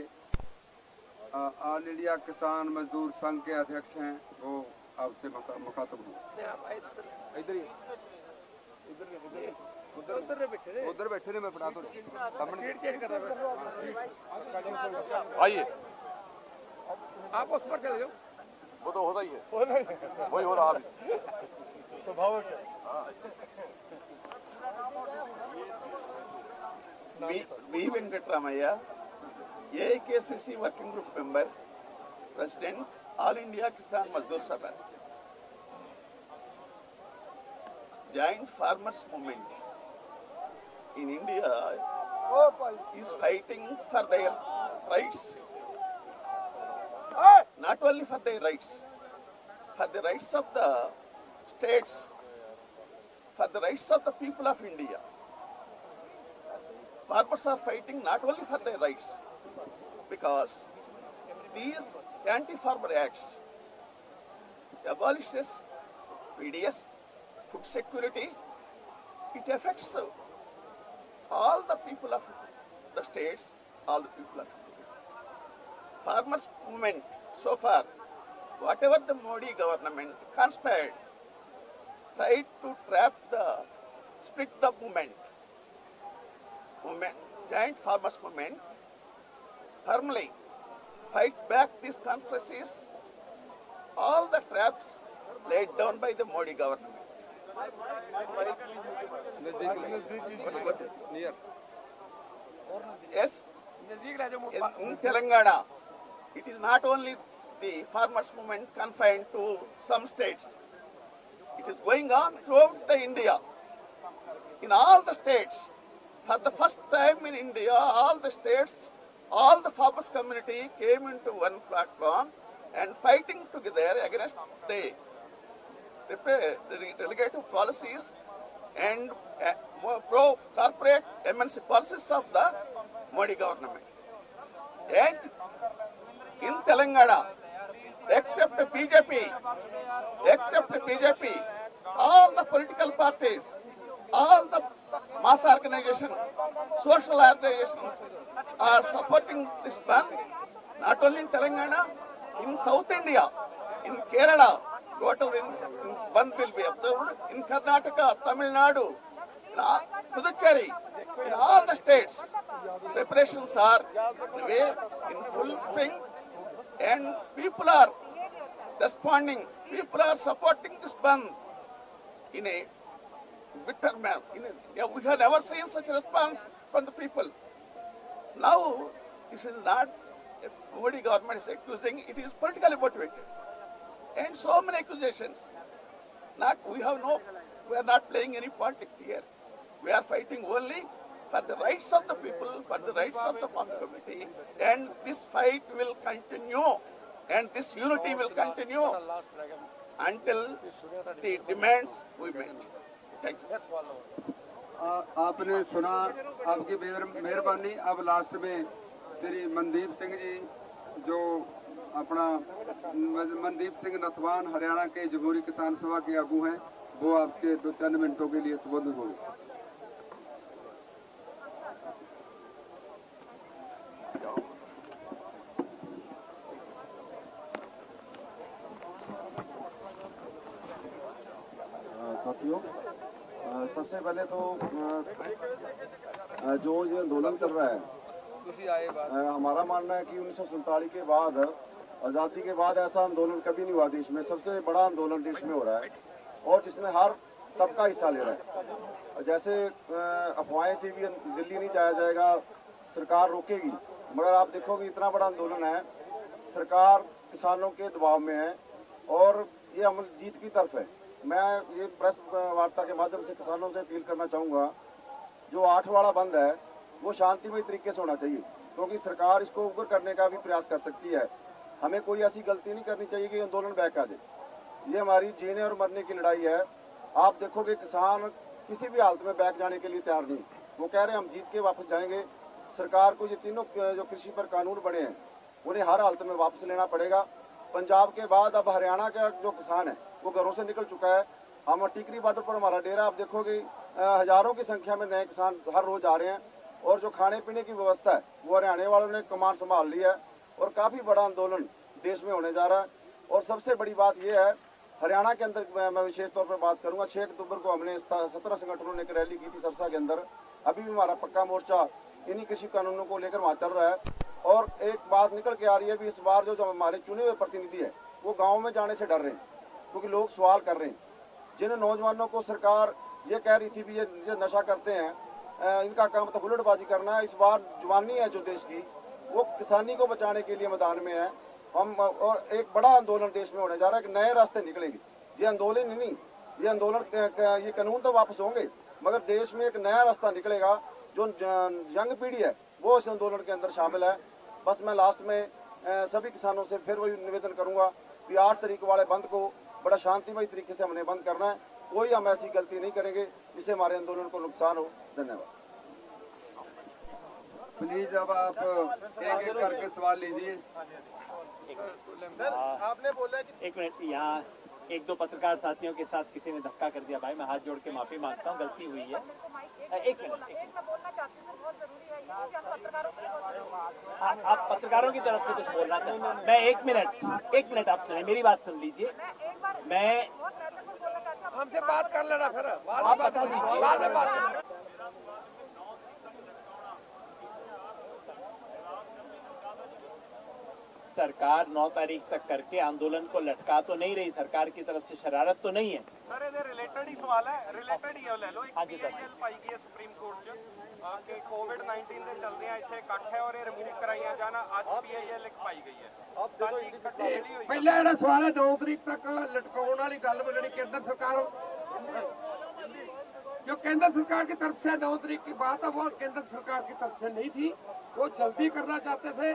ऑल इंडिया किसान मजदूर संघ के अध्यक्ष हैं, वो आपसे मुखातब हुए। उधर बैठे थे, मैं पढ़ा तो आइए, आप उस पर चले जाओ। वो तो होता ही है, वही हो रहा है। स्वभाव क्या? B. Venkatramaya, AIKCC Working Group Member, President, All India Kisan Mazdoor Sabha. Giant farmers movement in India is fighting for their rights. Not only for their rights, for the rights of the states, for the rights of the people of India. Farmers are fighting not only for their rights, because these anti-farmer acts abolishes PDS, food security. It affects all the people of the states, all the people of India. Farmers' movement so far, whatever the Modi government conspired, tried to split the movement. Giant farmers movement firmly fight back these conspiracies, all the traps laid down by the Modi government. Yes, in Telangana, it is not only the farmers movement confined to some states. It is going on throughout the India. In all the states, for the first time in India, all the states, all the farmers community came into one platform and fighting together against the delegative policies and pro-corporate MNC policies of the Modi government. And in Telangana, except BJP, all the political parties all the mass organizations, social organizations are supporting this ban, not only in Telangana, in South India, in Kerala, total in ban will be observed, in Karnataka, Tamil Nadu, in Puducherry, in all the states. Preparations are in full swing and people are responding, people are supporting this ban in a bitter manner. We have never seen such a response from the people. Now, this is not a Modi government is accusing, it is politically motivated. And so many accusations. We are not playing any politics here. We are fighting only for the rights of the people, for the rights of the farm community, and this fight will continue, and this unity will continue until the demands we meet. Thank you. आपने सुना, आपकी मेहरबानी। अब last में श्री मनदीप सिंह जी, जो अपना मनदीप सिंह नथवान हरियाणा के जमहूरी किसान सभा के आगू हैं, वो आपके 2-3 मिनटों के लिए संबोधित होंगे। साथियों, सबसे पहले तो जो ये आंदोलन चल रहा है, हमारा मानना है कि 1947 के बाद, आज़ादी के बाद ऐसा आंदोलन कभी नहीं हुआ देश में। सबसे बड़ा आंदोलन देश में हो रहा है और जिसमें हर तबका हिस्सा ले रहा है। जैसे अफवाहें थी भी दिल्ली नहीं जाया जाएगा, सरकार रोकेगी, मगर आप देखोगे इतना बड़ा आंदोलन है, सरकार किसानों के दबाव में है और ये अमल जीत की तरफ है। मैं ये प्रेस वार्ता के माध्यम से किसानों से अपील करना चाहूँगा, जो 8 वाला बंद है वो शांतिमय तरीके से होना चाहिए, क्योंकि सरकार इसको उग्र करने का भी प्रयास कर सकती है। हमें कोई ऐसी गलती नहीं करनी चाहिए कि आंदोलन बैक आ जाए। ये हमारी जीने और मरने की लड़ाई है। आप देखोगे किसान किसी भी हालत में बैक जाने के लिए तैयार नहीं, वो कह रहे हैं हम जीत के वापस जाएंगे। सरकार को ये तीनों जो कृषि पर कानून बने हैं उन्हें हर हालत में वापस लेना पड़ेगा। पंजाब के बाद अब हरियाणा का जो किसान है वो घरों से निकल चुका है। हम टिकरी बॉर्डर पर हमारा डेरा, आप देखोगे हजारों की संख्या में नए किसान हर रोज आ रहे हैं और जो खाने पीने की व्यवस्था है वो हरियाणा वालों ने कमान संभाल लिया है और काफ़ी बड़ा आंदोलन देश में होने जा रहा है। और सबसे बड़ी बात यह है, हरियाणा के अंदर मैं विशेष तौर पर बात करूंगा, 6 अक्टूबर को हमने 17 संगठनों ने एक रैली की थी सरसा के अंदर। अभी भी हमारा पक्का मोर्चा इन्हीं कृषि कानूनों को लेकर वहाँ चल रहा है। और एक बात निकल के आ रही है भी, इस बार जो हमारे चुने हुए प्रतिनिधि है वो गाँव में जाने से डर रहे हैं, क्योंकि लोग सवाल कर रहे हैं। जिन नौजवानों को सरकार ये कह रही थी भी ये नशा करते हैं, इनका काम तो हुल्लड़बाजी करना है, इस बार जवानी है जो देश की वो किसानी को बचाने के लिए मैदान में है। हम और एक बड़ा आंदोलन देश में होने जा रहा है कि नए रास्ते निकलेंगे। ये आंदोलन नहीं, ये आंदोलन ये कानून तो वापस होंगे, मगर देश में एक नया रास्ता निकलेगा। जो यंग पीढ़ी है वो इस आंदोलन के अंदर शामिल है। बस मैं लास्ट में सभी किसानों से फिर वही निवेदन करूंगा कि 8 तारीख वाले बंद को बड़ा शांतिमय तरीके से हमने बंद करना है। कोई हम ऐसी गलती नहीं करेंगे जिससे हमारे आंदोलन को नुकसान हो। धन्यवाद। प्लीज अब आप एक एक करके सवाल लीजिए। सर, आपने बोला कि 1 मिनट, यहाँ 1-2 पत्रकार साथियों के साथ किसी ने धक्का कर दिया। भाई मैं हाथ जोड़ के माफी मांगता हूँ, गलती हुई है। 1 मिनट, आप पत्रकारों की तरफ से कुछ बोलना चाहते हैं? मैं 1 मिनट आप सुने, मेरी बात सुन लीजिए। मैं हमसे बात कर लेना, फिर आप बता दीजिए। बाद में बात। सरकार 9 तारीख तक करके आंदोलन को लटका तो नहीं रही, सरकार की तरफ से शरारत तो नहीं है। सर ਇਹਦੇ ਰਿਲੇਟਡ ਹੀ ਸਵਾਲ ਹੈ, ਰਿਲੇਟਡ ਹੀ ਲੈ ਲਓ। ਇੱਕ ਹਾਂਜੀ, ਦੱਸੋ। ਪੀਆਈਐਲ ਪਾਈ ਗਈ ਹੈ ਸੁਪਰੀਮ ਕੋਰਟ 'ਚ ਕਿ ਕੋਵਿਡ-19 ਦੇ ਚੱਲਦੇ ਆ ਇੱਥੇ ਇਕੱਠ ਹੈ ਔਰ ਇਹ ਰਿਮੂਵ ਕਰਾਈਆਂ ਜਾਣਾ। ਅੱਜ ਪੀਆਈਐਲ ਇੱਕ ਪਾਈ ਗਈ ਹੈ। ਸਾਡੀ ਇਕੱਠੀ ਜਿਹੜੀ ਹੋਈ ਪਹਿਲਾ ਜਿਹੜਾ ਸਵਾਲ ਹੈ 9 ਤਰੀਕ ਤੱਕ लटकाਉਣ ਵਾਲੀ ਗੱਲ ਜਿਹੜੀ केंद्र सरकार, जो केंद्र सरकार की तरफ से 9 तारीख की बात है वो केंद्र सरकार की तरफ से नहीं थी, वो जल्दी करना चाहते थे।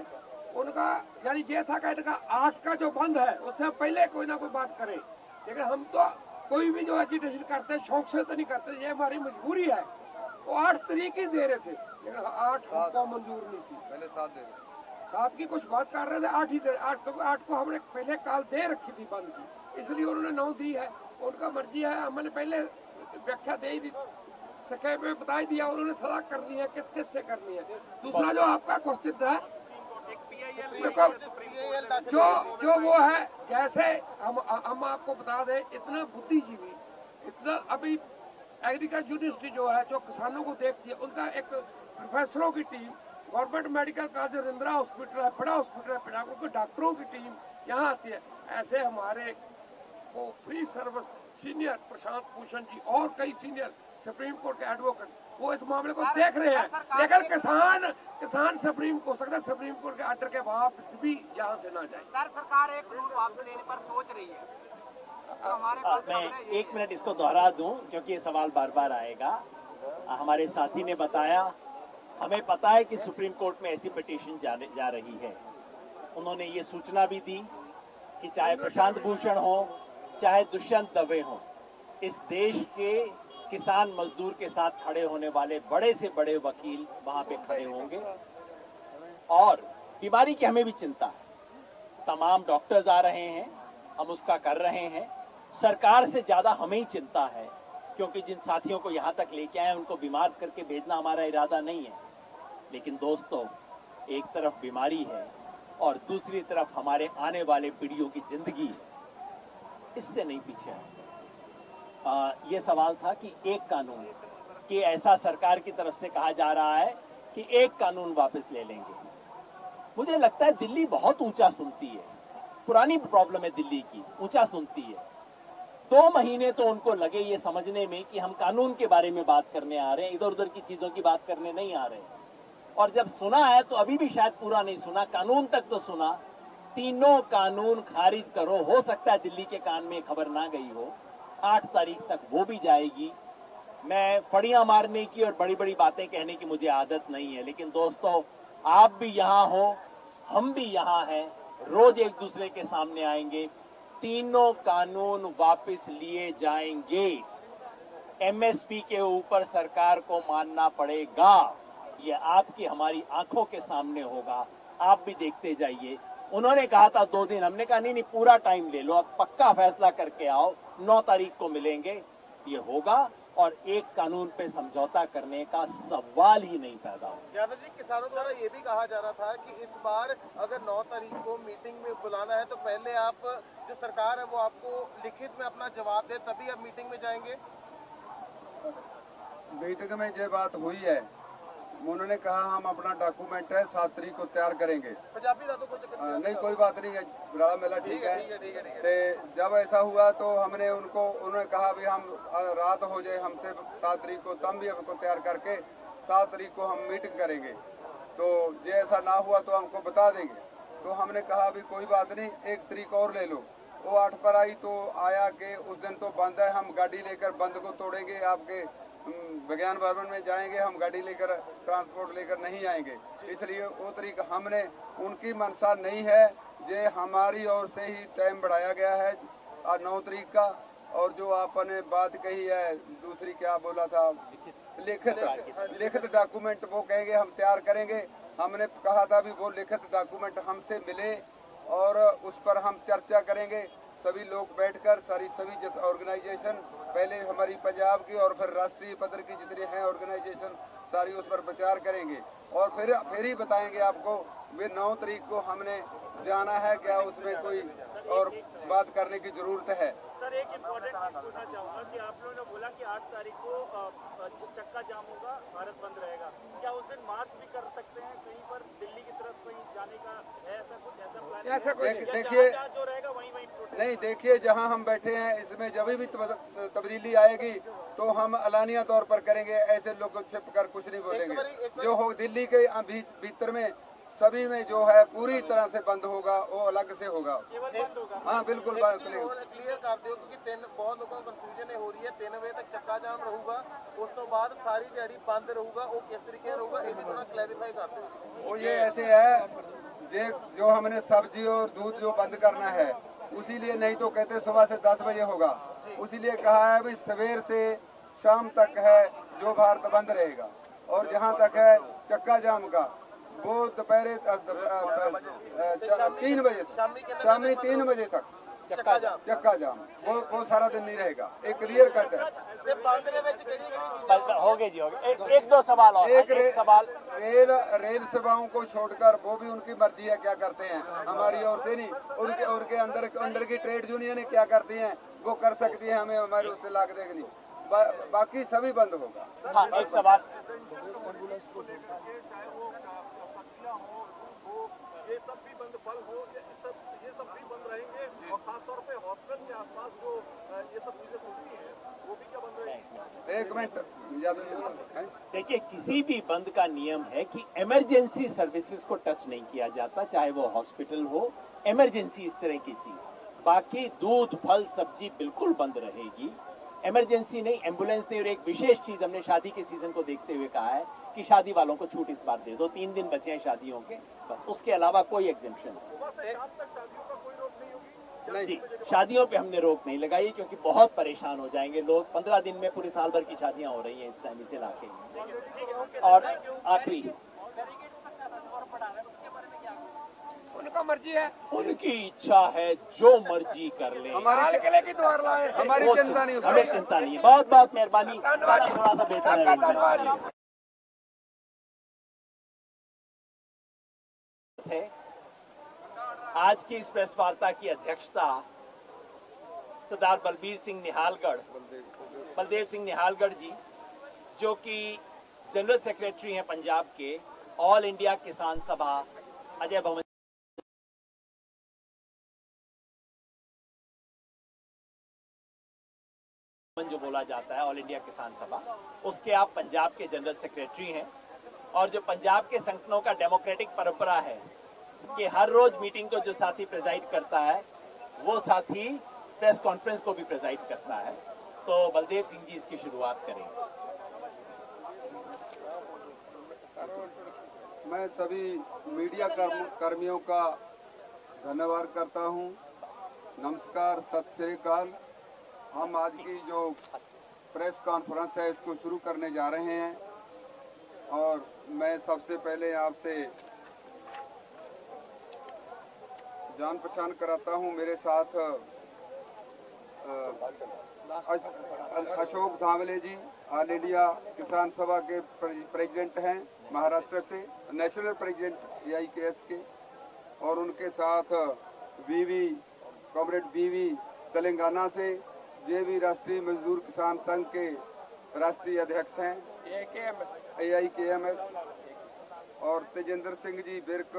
उनका यानी ये था कि इनका 8 का जो बंद है उससे हम पहले कोई ना कोई बात करें, लेकिन हम तो कोई भी जो एजिटेशन करते हैं शौक से तो नहीं करते, ये हमारी मजबूरी है। वो 8 तारीख ही दे रहे थे, लेकिन 8 को मंजूर नहीं थी, पहले 7 दे रहे, 7 की कुछ बात कर रहे थे, 8 ही दे, 8 को हमने पहले काल दे रखी थी बंद की, इसलिए उन्होंने 9 दी है। उनका मर्जी है, हमने पहले व्याख्या दे ही दी, संक्षेप में बता ही दिया, उन्होंने सलाह करनी है, किस किस से करनी है। दूसरा जो आपका क्वेश्चन था, जो वो है, जैसे हम आपको बता दें, इतना बुद्धिजीवी, इतना अभी एग्रीकल्चर यूनिवर्सिटी जो है, जो किसानों को देखती है, उनका एक प्रोफेसरों की team, government medical college Ravindra hospital है, बड़ा हॉस्पिटल है पिनाकों के डॉक्टरों की टीम यहाँ आती है। ऐसे हमारे को free service senior Prashant Bhushan ji और कई सीनियर सुप्रीम कोर्ट के एडवोकेट वो इस मामले को देख रहे हैं, लेकिन किसान सुप्रीम हो सकता है सुप्रीम कोर्ट के आर्डर के बाद भी यहाँ से ना जाए। सर, सरकार एक कानून वापस लेने पर सोच रही है। मैं 1 मिनट इसको दोहरा दूं क्योंकि ये सवाल बार बार आएगा। हमारे साथी ने बताया, हमें पता है कि सुप्रीम कोर्ट में ऐसी पिटीशन जा रही है। उन्होंने ये सूचना भी दी कि चाहे प्रशांत भूषण हो, चाहे दुष्यंत दवे हो, इस देश के किसान मजदूर के साथ खड़े होने वाले बड़े से बड़े वकील वहां पे खड़े होंगे। और बीमारी की हमें भी चिंता है, तमाम डॉक्टर्स आ रहे हैं, हम उसका कर रहे हैं। सरकार से ज्यादा हमें ही चिंता है, क्योंकि जिन साथियों को यहाँ तक लेके आए उनको बीमार करके भेजना हमारा इरादा नहीं है। लेकिन दोस्तों, एक तरफ बीमारी है और दूसरी तरफ हमारे आने वाले पीढ़ियों की जिंदगी, इससे नहीं पीछे हट सकते। ये सवाल था कि एक कानून, कि ऐसा सरकार की तरफ से कहा जा रहा है कि एक कानून वापस ले लेंगे। मुझे लगता है दिल्ली बहुत ऊंचा सुनती है, पुरानी प्रॉब्लम है दिल्ली की, ऊंचा सुनती है। 2 महीने तो उनको लगे ये समझने में कि हम कानून के बारे में बात करने आ रहे हैं, इधर उधर की चीजों की बात करने नहीं आ रहे हैं। और जब सुना है तो अभी भी शायद पूरा नहीं सुना, कानून तक तो सुना। तीनों कानून खारिज करो। हो सकता है दिल्ली के कान में खबर ना गई हो, 8 तारीख तक वो भी जाएगी। मैं फड़ियां मारने की और बड़ी बड़ी बातें कहने की मुझे आदत नहीं है, लेकिन दोस्तों, आप भी यहाँ हो, हम भी यहाँ हैं, रोज एक दूसरे के सामने आएंगे। तीनों कानून वापस लिए जाएंगे। एमएसपी के ऊपर सरकार को मानना पड़ेगा। ये आपकी हमारी आंखों के सामने होगा, आप भी देखते जाइए। उन्होंने कहा था 2 दिन, हमने कहा नहीं, पूरा टाइम ले लो, अब पक्का फैसला करके आओ, 9 तारीख को मिलेंगे। ये होगा और एक कानून पे समझौता करने का सवाल ही नहीं पैदा हो। यादव जी, किसानों द्वारा ये भी कहा जा रहा था कि इस बार अगर 9 तारीख को मीटिंग में बुलाना है तो पहले आप, जो सरकार है वो आपको लिखित में अपना जवाब दे, तभी आप मीटिंग में जाएंगे। बैठक में जो बात हुई है, उन्होंने कहा हम अपना डॉक्यूमेंट है 7 तारीख को तैयार करेंगे। पंजाबी दादों को नहीं, कोई बात नहीं है, राड़ा मेला ठीक है। तो जब ऐसा हुआ तो हमने उन्होंने कहा भी हम रात हो जाए हमसे 7 तारीख को, तब भी हमको तैयार करके 7 तारीख को हम मीटिंग करेंगे। तो जो ऐसा ना हुआ तो हमको बता देंगे। तो हमने कहा भी कोई बात नहीं, 1 तारीख और ले लो। वो 8 पर आई तो आया कि उस दिन तो बंद है, हम गाड़ी लेकर बंद को तोड़ेंगे, आपके विज्ञान भवन में जाएंगे, हम गाड़ी लेकर ट्रांसपोर्ट लेकर नहीं आएंगे। इसलिए वो तरीका हमने, उनकी मनसा नहीं है, जे हमारी ओर से ही टाइम बढ़ाया गया है 9 तारीख का। और जो आपने बात कही है दूसरी, क्या बोला था, लिखित डॉक्यूमेंट, वो कहेंगे हम तैयार करेंगे। हमने कहा था भी वो लिखित डॉक्यूमेंट हमसे मिले और उस पर हम चर्चा करेंगे, सभी लोग बैठकर, सभी ऑर्गेनाइजेशन, पहले हमारी पंजाब की और फिर राष्ट्रीय पद की जितने हैं ऑर्गेनाइजेशन, सारी उस पर विचार करेंगे और फिर ही बताएंगे आपको। वे 9 तारीख को हमने जाना है, क्या उसमें कोई और बात करने की जरूरत है। सर, एक इम्पोर्टेंट चीज पूछना चाहूंगा कि आप लोगों ने बोला कि 8 तारीख को चक्का जाम होगा, भारत बंद रहेगा। क्या उस दिन मार्च भी कर सकते हैं कहीं पर, दिल्ली की तरफ कहीं जाने का है ऐसा कुछ, ऐसा प्लान? देखिए, जो रहेगा वहीं नहीं, देखिए जहां हम बैठे हैं इसमें जब भी तब्दीली आएगी तो हम अलानिया तौर पर करेंगे, ऐसे लोग छिप कर कुछ नहीं बोलेंगे। जो हो दिल्ली के भीतर में सभी में जो है पूरी तरह से बंद होगा, वो अलग से होगा। हाँ बिल्कुल क्लियर कर दो, क्योंकि बहुत लोगों को कंफ्यूजन हो रही है। 3 बजे तक चक्का जाम रहूगा, उस तो बाद सारी दिहाड़ी बंद रहूगा, वो किस तरीके रहूगा, ये भी थोड़ा क्लैरिफाई कर दो। वो ये ऐसे है, जो हमने सब्जी और दूध जो बंद करना है, उसीलिए, नहीं तो कहते सुबह से 10 बजे होगा, उसीलिए कहा है भाई सवेर से शाम तक है जो भारत बंद रहेगा। और जहाँ तक है चक्का जाम का, वो दोपहर 3 बजे, शामी 3 बजे तक ਚੱਕਾ ਜਾਮ चक्का जाम वो सारा दिन नहीं रहेगा। एक क्लियर कट है। ਤੇ ਬੰਦ ਦੇ ਵਿੱਚ ਕਿਹੜੀ ਚੀਜ਼ਾਂ हो गए जी, हो गए। एक दो सवाल और। एक सवाल रेल सेवाओं को छोड़कर वो भी उनकी मर्जी है क्या करते हैं, हमारी ओर से नहीं। उनके अंदर की ट्रेड यूनियन क्या करती हैं वो कर सकती है, हमें हमारे उससे लाग देख नहीं। बाकी सभी बंद होगा। हाँ, एक सवाल। ये सब भी बंद बल हो, ये सब भी बंद रहेंगे और खासतौर पे हॉस्पिटल के आसपास जो ये सब चीजें होती हैं वो भी क्या बंद रहेंगी? एक मिनट, देखिए, किसी भी बंद का नियम है कि इमरजेंसी सर्विसेज को टच नहीं किया जाता, चाहे वो हॉस्पिटल हो, इमरजेंसी इस तरह की चीज। बाकी दूध फल सब्जी बिल्कुल बंद रहेगी। इमरजेंसी नहीं, एम्बुलेंस नहीं। और एक विशेष चीज हमने शादी के सीजन को देखते हुए कहा है कि शादी वालों को छूट इस बार दे दो, 3 दिन बचे हैं शादियों के, बस उसके अलावा कोई एग्जेम्पशन नहीं जी। शादियों पे हमने रोक नहीं लगाई क्योंकि बहुत परेशान हो जाएंगे लोग। 15 दिन में पूरे साल भर की शादियां हो रही हैं इस टाइम इस इलाके में। और आखिरी, उनका मर्जी है, उनकी इच्छा है, जो मर्जी कर ले। हमारी किले की द्वार लाए, हमारी चिंता नहीं, हमें चिंता नहीं है। बहुत बहुत मेहरबानी। थोड़ा सा बेहतर है। आज की इस प्रेस वार्ता की अध्यक्षता सरदार बलबीर सिंह निहालगढ़, बलदेव सिंह निहालगढ़ जी, जो कि जनरल सेक्रेटरी हैं पंजाब के ऑल इंडिया किसान सभा अजय भवन जो बोला जाता है, ऑल इंडिया किसान सभा, उसके आप पंजाब के जनरल सेक्रेटरी हैं। और जो पंजाब के संगठनों का डेमोक्रेटिक परंपरा है कि हर रोज मीटिंग को जो साथी प्रेजाइड करता है वो साथी प्रेस कॉन्फ्रेंस को भी प्रेजाइड करता है। तो बलदेव सिंह जी इसकी शुरुआत करेंगे। मैं सभी मीडिया कर्मियों का धन्यवाद करता हूं। नमस्कार, सत श्री अकाल। हम आज की जो प्रेस कॉन्फ्रेंस है इसको शुरू करने जा रहे हैं और मैं सबसे पहले आपसे जान पहचान कराता हूं। मेरे साथ अशोक धावले जी ऑल इंडिया किसान सभा के प्रेसिडेंट हैं, महाराष्ट्र से, नेशनल प्रेसिडेंट AIKS के। और उनके साथ बीवी कॉमरेड बीवी तेलंगाना से, ये भी राष्ट्रीय मजदूर किसान संघ के राष्ट्रीय अध्यक्ष हैं AIKMS। और तेजेंद्र सिंह जी बिर्क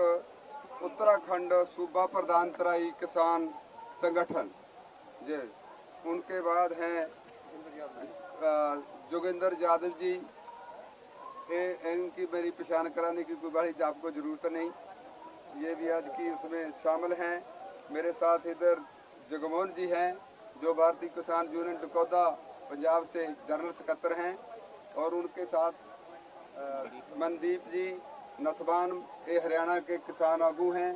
उत्तराखंड सूबा प्रधान तराई किसान संगठन जी। उनके बाद हैं जोगिंदर यादव जी। इनकी मेरी पहचान कराने की कोई बड़ी आपको जरूरत नहीं, ये भी आज की उसमें शामिल हैं। मेरे साथ इधर जगमोहन जी हैं जो भारतीय किसान यूनियन टकोदा पंजाब से जनरल सेक्रेटरी हैं। और उनके साथ मनदीप जी नथवान ये हरियाणा के किसान आगू हैं,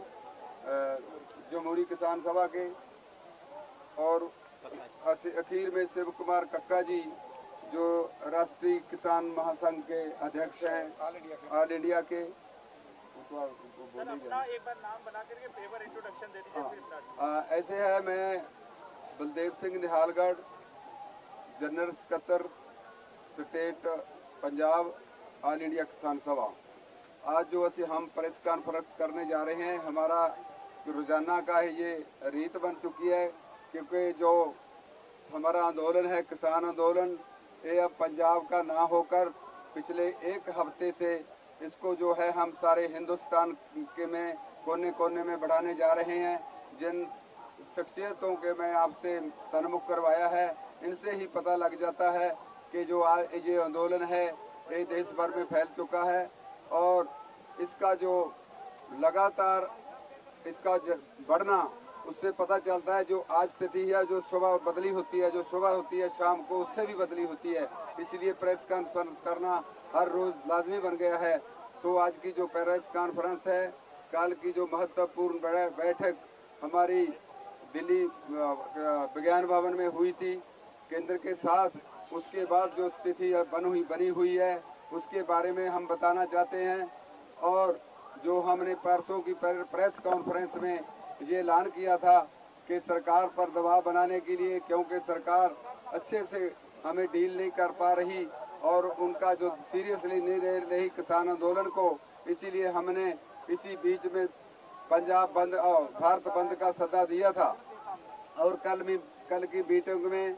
जमहूरी किसान सभा के। और अखीर में शिव कुमार कक्का जी जो राष्ट्रीय किसान महासंघ के अध्यक्ष हैं ऑल इंडिया के। एक बार नाम बना करके पेपर इंट्रोडक्शन दे दीजिए। ऐसे है, मैं Baldev Singh Nihalgarh, general secretary state Punjab all India किसान सभा। आज जो हम प्रेस कॉन्फ्रेंस करने जा रहे हैं, हमारा रोजाना का ये रीत बन चुकी है क्योंकि जो हमारा आंदोलन है किसान आंदोलन, ये अब पंजाब का ना होकर पिछले एक हफ्ते से इसको जो है हम सारे हिंदुस्तान के में कोने कोने में बढ़ाने जा रहे हैं। जिन शख्सियतों के मैं आपसे सन्मुख करवाया है, इनसे ही पता लग जाता है कि जो आज ये आंदोलन है ये देश भर में फैल चुका है। और इसका जो लगातार इसका बढ़ना, उससे पता चलता है जो आज स्थिति है, जो सुबह बदली होती है, जो सुबह होती है शाम को उससे भी बदली होती है। इसलिए प्रेस कॉन्फ्रेंस करना हर रोज लाजमी बन गया है। सो आज की जो प्रेस कॉन्फ्रेंस है, कल की जो महत्वपूर्ण बैठक हमारी दिल्ली विज्ञान भवन में हुई थी केंद्र के साथ, उसके बाद जो स्थिति बनी हुई है उसके बारे में हम बताना चाहते हैं। और जो हमने परसों की प्रेस कॉन्फ्रेंस में ये ऐलान किया था कि सरकार पर दबाव बनाने के लिए, क्योंकि सरकार अच्छे से हमें डील नहीं कर पा रही और उनका जो सीरियसली नहीं ले रही किसान आंदोलन को, इसीलिए हमने इसी बीच में पंजाब बंद और भारत बंद का सद्दा दिया था। और कल की मीटिंग में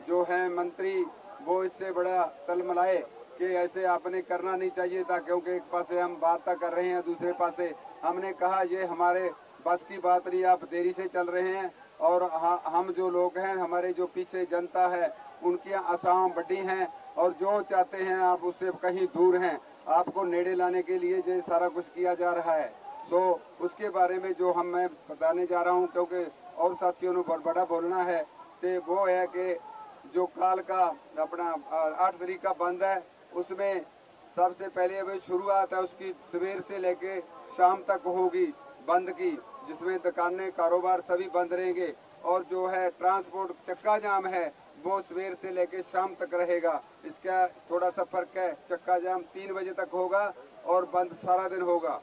जो है मंत्री वो इससे बड़ा तलमलाए कि ऐसे आपने करना नहीं चाहिए था, क्योंकि एक पासे हम वार्ता कर रहे हैं, दूसरे पासे हमने कहा ये हमारे बस की बात नहीं, आप देरी से चल रहे हैं और हम जो लोग हैं, हमारे जो पीछे जनता है, उनकी आशाएं बड़ी हैं और जो चाहते हैं आप उससे कहीं दूर हैं। आपको नेड़े लाने के लिए ये सारा कुछ किया जा रहा है। तो उसके बारे में जो मैं बताने जा रहा हूं, क्योंकि और साथियों ने बड़ा बोलना है, तो वो है कि जो काल का अपना 8 तारीख का बंद है, उसमें सबसे पहले अभी शुरुआत है उसकी सवेर से लेके शाम तक होगी बंद की, जिसमें दुकानें कारोबार सभी बंद रहेंगे और जो है ट्रांसपोर्ट चक्का जाम है वो सवेर से लेके शाम तक रहेगा। इसका थोड़ा सा फर्क है, चक्का जाम 3 बजे तक होगा और बंद सारा दिन होगा।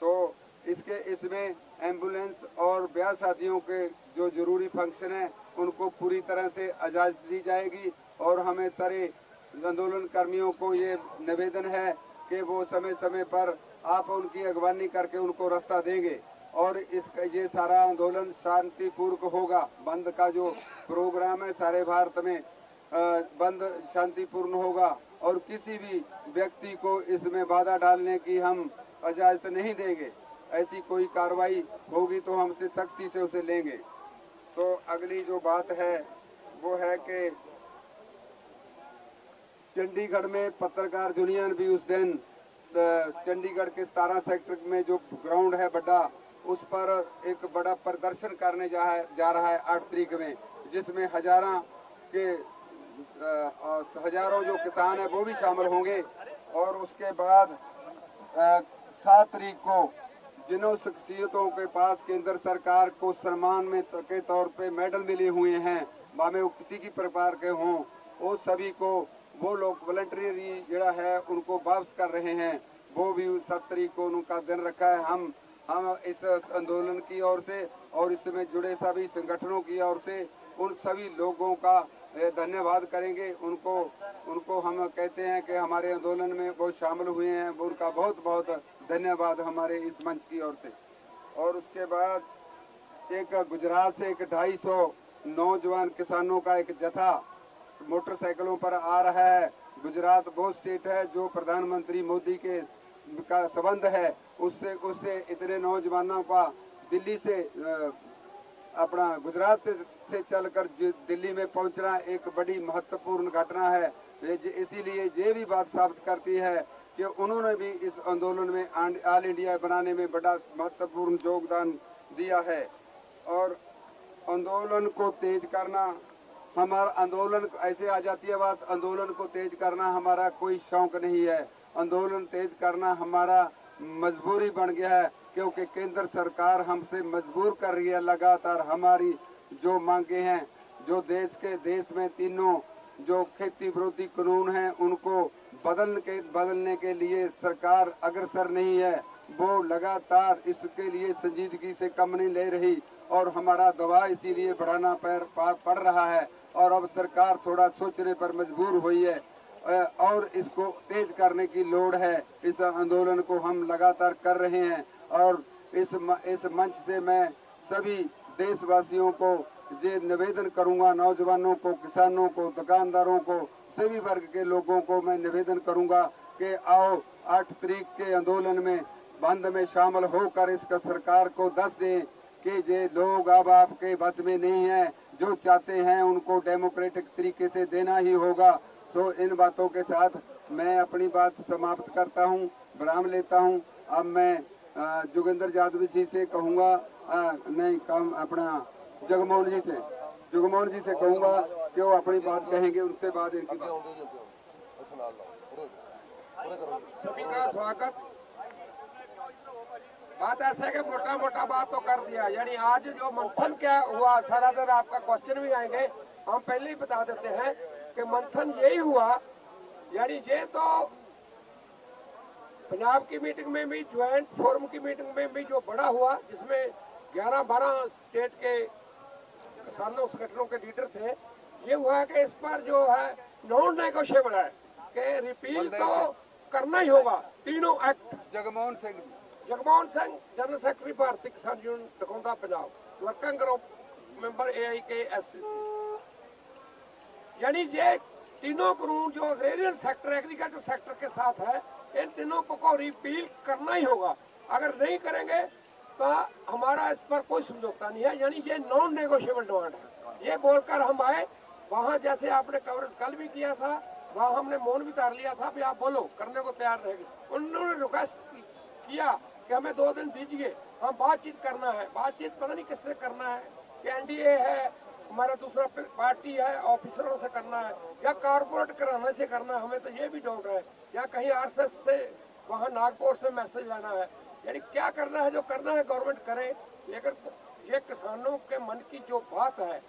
तो इसमें एम्बुलेंस और ब्याह शादियों के जो जरूरी फंक्शन है उनको पूरी तरह से इजाजत दी जाएगी। और हमें सारे आंदोलन कर्मियों को ये निवेदन है कि वो समय समय पर आप उनकी अगवानी करके उनको रास्ता देंगे और इसका ये सारा आंदोलन शांतिपूर्वक होगा। बंद का जो प्रोग्राम है सारे भारत में बंद शांतिपूर्ण होगा और किसी भी व्यक्ति को इसमें बाधा डालने की हम इजाजत नहीं देंगे। ऐसी कोई कार्रवाई होगी तो हमसे सख्ती से उसे लेंगे। तो अगली जो बात है वो है कि चंडीगढ़ में पत्रकार यूनियन भी उस दिन चंडीगढ़ के 17 सेक्टर में जो ग्राउंड है बड़ा, उस पर एक बड़ा प्रदर्शन करने जा रहा है 8 तारीख में, जिसमें हजारों जो किसान है वो भी शामिल होंगे। और उसके बाद 7 तारीख को जिन शख्सियतों के पास केंद्र सरकार को सम्मान में के तौर पे मेडल मिले हुए हैं, भावे वो किसी की प्रकार के हों, वो सभी को वो लोग वॉलंटरी जड़ा है उनको वापस कर रहे हैं। वो भी 7 तारीख को उनका दिन रखा है। हम इस आंदोलन की ओर से और इसमें जुड़े सभी संगठनों की ओर से उन सभी लोगों का धन्यवाद करेंगे। उनको हम कहते हैं कि हमारे आंदोलन में वो शामिल हुए हैं, उनका बहुत बहुत धन्यवाद हमारे इस मंच की ओर से। और उसके बाद एक गुजरात से 250 नौजवान किसानों का एक जत्था मोटरसाइकिलों पर आ रहा है। गुजरात वो स्टेट है जो प्रधानमंत्री मोदी के का संबंध है, उससे इतने नौजवानों का दिल्ली से अपना गुजरात से चलकर दिल्ली में पहुंचना एक बड़ी महत्वपूर्ण घटना है। इसीलिए ये भी बात साबित करती है कि उन्होंने भी इस आंदोलन में ऑल इंडिया बनाने में बड़ा महत्वपूर्ण योगदान दिया है। और आंदोलन को तेज करना, हमारा आंदोलन ऐसे आ जाती है बात, आंदोलन को तेज करना हमारा कोई शौक नहीं है। आंदोलन तेज करना हमारा मजबूरी बन गया है, क्योंकि केंद्र सरकार हमसे मजबूर कर रही है लगातार। हमारी जो मांगे हैं, जो देश में तीनों जो खेती विरोधी कानून हैं उनको बदलने के लिए सरकार अग्रसर नहीं है। वो लगातार इसके लिए संजीदगी से कम नहीं ले रही और हमारा दबाव इसीलिए बढ़ाना पड़ रहा है। और अब सरकार थोड़ा सोचने पर मजबूर हुई है और इसको तेज करने की लोड़ है। इस आंदोलन को हम लगातार कर रहे हैं और इस मंच से मैं सभी देशवासियों को ये निवेदन करूंगा, नौजवानों को, किसानों को, दुकानदारों को, सभी वर्ग के लोगों को मैं निवेदन करूंगा कि आओ 8 तारीख के आंदोलन में बंद में शामिल होकर इसका सरकार को दस दें कि ये लोग अब आपके बस में नहीं है। जो चाहते हैं उनको डेमोक्रेटिक तरीके से देना ही होगा। तो इन बातों के साथ मैं अपनी बात समाप्त करता हूं, विराम लेता हूं। अब मैं जोगिंदर यादव जी से कहूँगा, नहीं काम अपना जगमोहन जी से कहूँगा कि वो अपनी बात कहेंगे, उनसे बाद इनकी सभी का स्वागत। बात ऐसा है कि मोटा मोटा बात तो कर दिया, यानी आज जो मंथन क्या हुआ सारा दिन आपका क्वेश्चन भी आएंगे, हम पहले ही बता देते हैं कि मंथन यही हुआ। यानी ये तो पंजाब की मीटिंग में भी, ज्वाइंट फोरम की मीटिंग में भी जो बड़ा हुआ, जिसमें 11-12 स्टेट के किसानों संगठनों के लीडर थे, ये हुआ कि इस पर जो है नॉन नेगोशिएबल है कि रिपील तो करना ही होगा तीनों act. Jagmohan Singh general secretary Bharatiya Kisan union Dakaunda Punjab, working group member AIKSCC। यानी ये तीनों कानून जो एग्रेरियन सेक्टर एग्रीकल्चर सेक्टर के साथ है, इन तीनों को रिपील करना ही होगा। अगर नहीं करेंगे तो हमारा इस पर कोई समझौता नहीं है, यानी ये नॉन नेगोशिएबल डिमांड है। ये बोलकर हम आए वहाँ, जैसे आपने कवरेज कल भी किया था, वहाँ हमने मौन भी उतार लिया था भी आप बोलो, करने को तैयार रहेंगे। उन्होंने रिक्वेस्ट किया कि हमें 2 दिन दीजिए, हम बातचीत करना है। बातचीत पता नहीं किससे करना है, कि NDA है, हमारा दूसरा पार्टी है, ऑफिसरों से करना है, या कारपोरेट कराने से करना है, हमें तो ये भी डाउट है, या कहीं RSS से वहाँ नागपुर से मैसेज लाना है। यानी क्या करना है, जो करना है गवर्नमेंट करे, लेकिन ये किसानों के मन की जो बात है,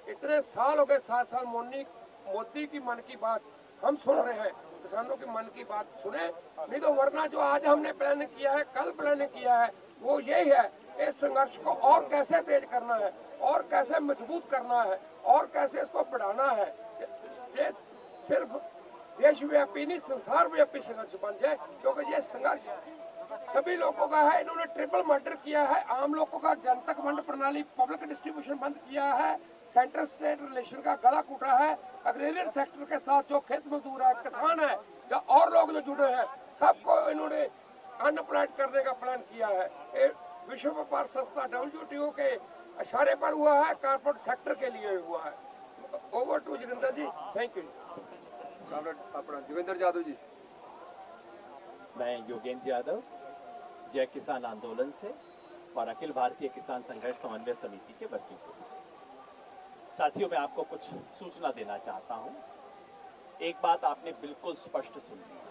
इतने साल हो गए, 7 साल मोदी की मन की बात हम सुन रहे हैं, किसानों की मन की बात सुने, नहीं तो वरना जो आज हमने प्लान किया है, कल प्लान किया है, वो यही है, इस संघर्ष को और कैसे तेज करना है, और कैसे मजबूत करना है, और कैसे इसको बढ़ाना है। ये सिर्फ देशव्यापी नहीं, संसार व्यापी संघर्ष बन जाए, क्योंकि ये संघर्ष सभी लोगों का है। इन्होंने ट्रिपल मर्डर किया है, आम लोगों का जनतक वंड प्रणाली पब्लिक डिस्ट्रीब्यूशन बंद किया है, सेंट्रल स्टेट रिलेशन का गला कूटा है, एग्रेरियन सेक्टर के साथ जो खेत मजदूर है, किसान है, या और लोग जो जुड़े हैं, सबको इन्होंने अनएम्प्लॉयड करने का प्लान किया है। विश्व व्यापार संस्था WTO के इशारे पर हुआ है, कारपोरेट सेक्टर के लिए हुआ है। Over to Joginder ji, thank you. अपना जोगिंदर यादव जी। मैं योगेंद्र यादव, जय किसान आंदोलन से और अखिल भारतीय किसान संघर्ष समन्वय समिति के वर्किंग ग्रुप से। साथियों, मैं आपको कुछ सूचना देना चाहता हूं। एक बात आपने बिल्कुल स्पष्ट सुन ली,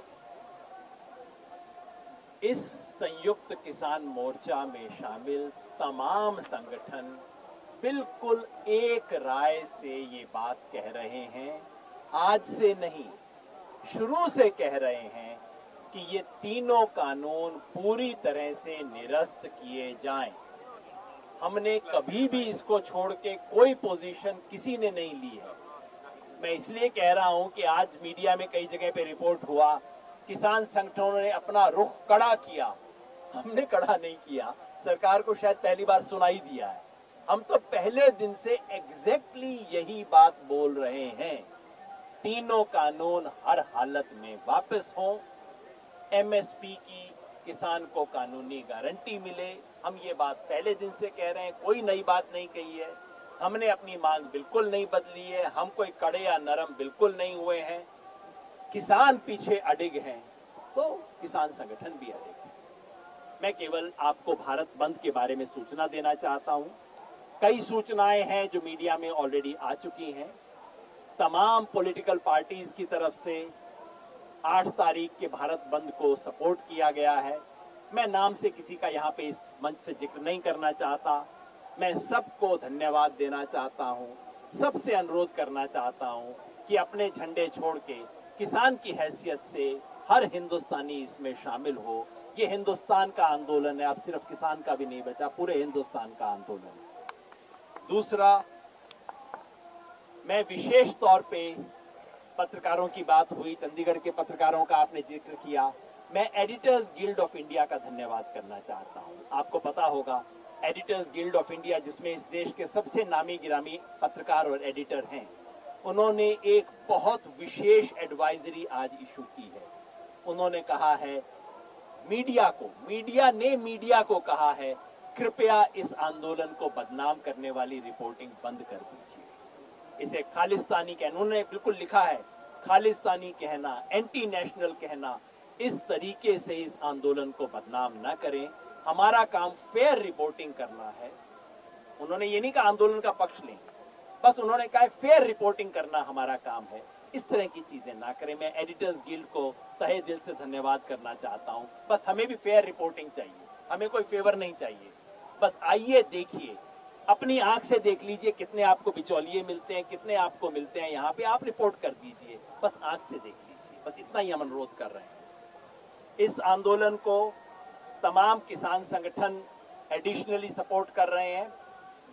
इस संयुक्त किसान मोर्चा में शामिल तमाम संगठन बिल्कुल एक राय से ये बात कह रहे हैं, आज से नहीं, शुरू से कह रहे हैं कि ये तीनों कानून पूरी तरह से निरस्त किए जाएं। हमने कभी भी इसको छोड़ के कोई पोजीशन किसी ने नहीं ली है। मैं इसलिए कह रहा हूं कि आज मीडिया में कई जगह पे रिपोर्ट हुआ, किसान संगठनों ने अपना रुख कड़ा किया। हमने कड़ा नहीं किया, सरकार को शायद पहली बार सुनाई दिया है। हम तो पहले दिन से एग्जैक्टली यही बात बोल रहे हैं, तीनों कानून हर हालत में वापस हों, MSP की किसान को कानूनी गारंटी मिले। हम ये बात पहले दिन से कह रहे हैं, कोई नई बात नहीं कही है। हमने अपनी मांग बिल्कुल नहीं बदली है, हम कोई कड़े या नरम बिल्कुल नहीं हुए हैं। किसान पीछे अडिग हैं तो किसान संगठन भी अडिग है। मैं केवल आपको भारत बंद के बारे में सूचना देना चाहता हूं। कई सूचनाएं हैं जो मीडिया में ऑलरेडी आ चुकी हैं। तमाम पॉलिटिकल पार्टीज की तरफ से 8 तारीख के भारत बंद को सपोर्ट किया गया है। मैं नाम से किसी का यहाँ पे इस मंच से जिक्र नहीं करना चाहता। मैं सबको धन्यवाद देना चाहता हूँ, सबसे अनुरोध करना चाहता हूँ कि अपने झंडे छोड़ के किसान की हैसियत से हर हिंदुस्तानी इसमें शामिल हो। ये हिंदुस्तान का आंदोलन है, अब सिर्फ किसान का भी नहीं बचा, पूरे हिंदुस्तान का आंदोलन है। दूसरा, मैं विशेष तौर पे पत्रकारों की बात हुई, चंडीगढ़ के पत्रकारों का आपने जिक्र किया, मैं एडिटर्स गिल्ड ऑफ इंडिया का धन्यवाद करना चाहता हूं। आपको पता होगा एडिटर्स गिल्ड ऑफ इंडिया, जिसमें इस देश के सबसे नामी गिरामी पत्रकार और एडिटर हैं, उन्होंने एक बहुत विशेष एडवाइजरी आज इशू की है। उन्होंने कहा है मीडिया को कहा है, कृपया इस आंदोलन को बदनाम करने वाली रिपोर्टिंग बंद कर दीजिए। इसे खालिस्तानी कहना, उन्होंने बिल्कुल लिखा है, खालिस्तानी कहना, एंटी नेशनल कहना, इस तरीके से इस आंदोलन को बदनाम ना करें। हमारा काम फेयर रिपोर्टिंग करना है। उन्होंने ये नहीं कहा आंदोलन का पक्ष लें, बस उन्होंने कहा फेयर रिपोर्टिंग करना हमारा काम है। इस तरह की चीजें ना करें। मैं एडिटर्स गिल्ड को तहे दिल से धन्यवाद करना चाहता हूं। बस हमें भी फेयर रिपोर्टिंग चाहिए, हमें कोई फेवर नहीं चाहिए। बस आइए, देखिए, अपनी आंख से देख लीजिए कितने आपको बिचौलिए मिलते हैं, कितने आपको मिलते हैं, यहाँ पे आप रिपोर्ट कर दीजिए, बस आंख से देख लीजिए। बस इतना ही हम अनुरोध कर रहे हैं। इस आंदोलन को तमाम किसान संगठन एडिशनली सपोर्ट कर रहे हैं।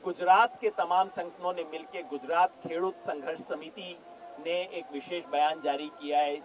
गुजरात के तमाम संगठनों ने मिलकर गुजरात खेडूत संघर्ष समिति ने एक विशेष बयान जारी किया है।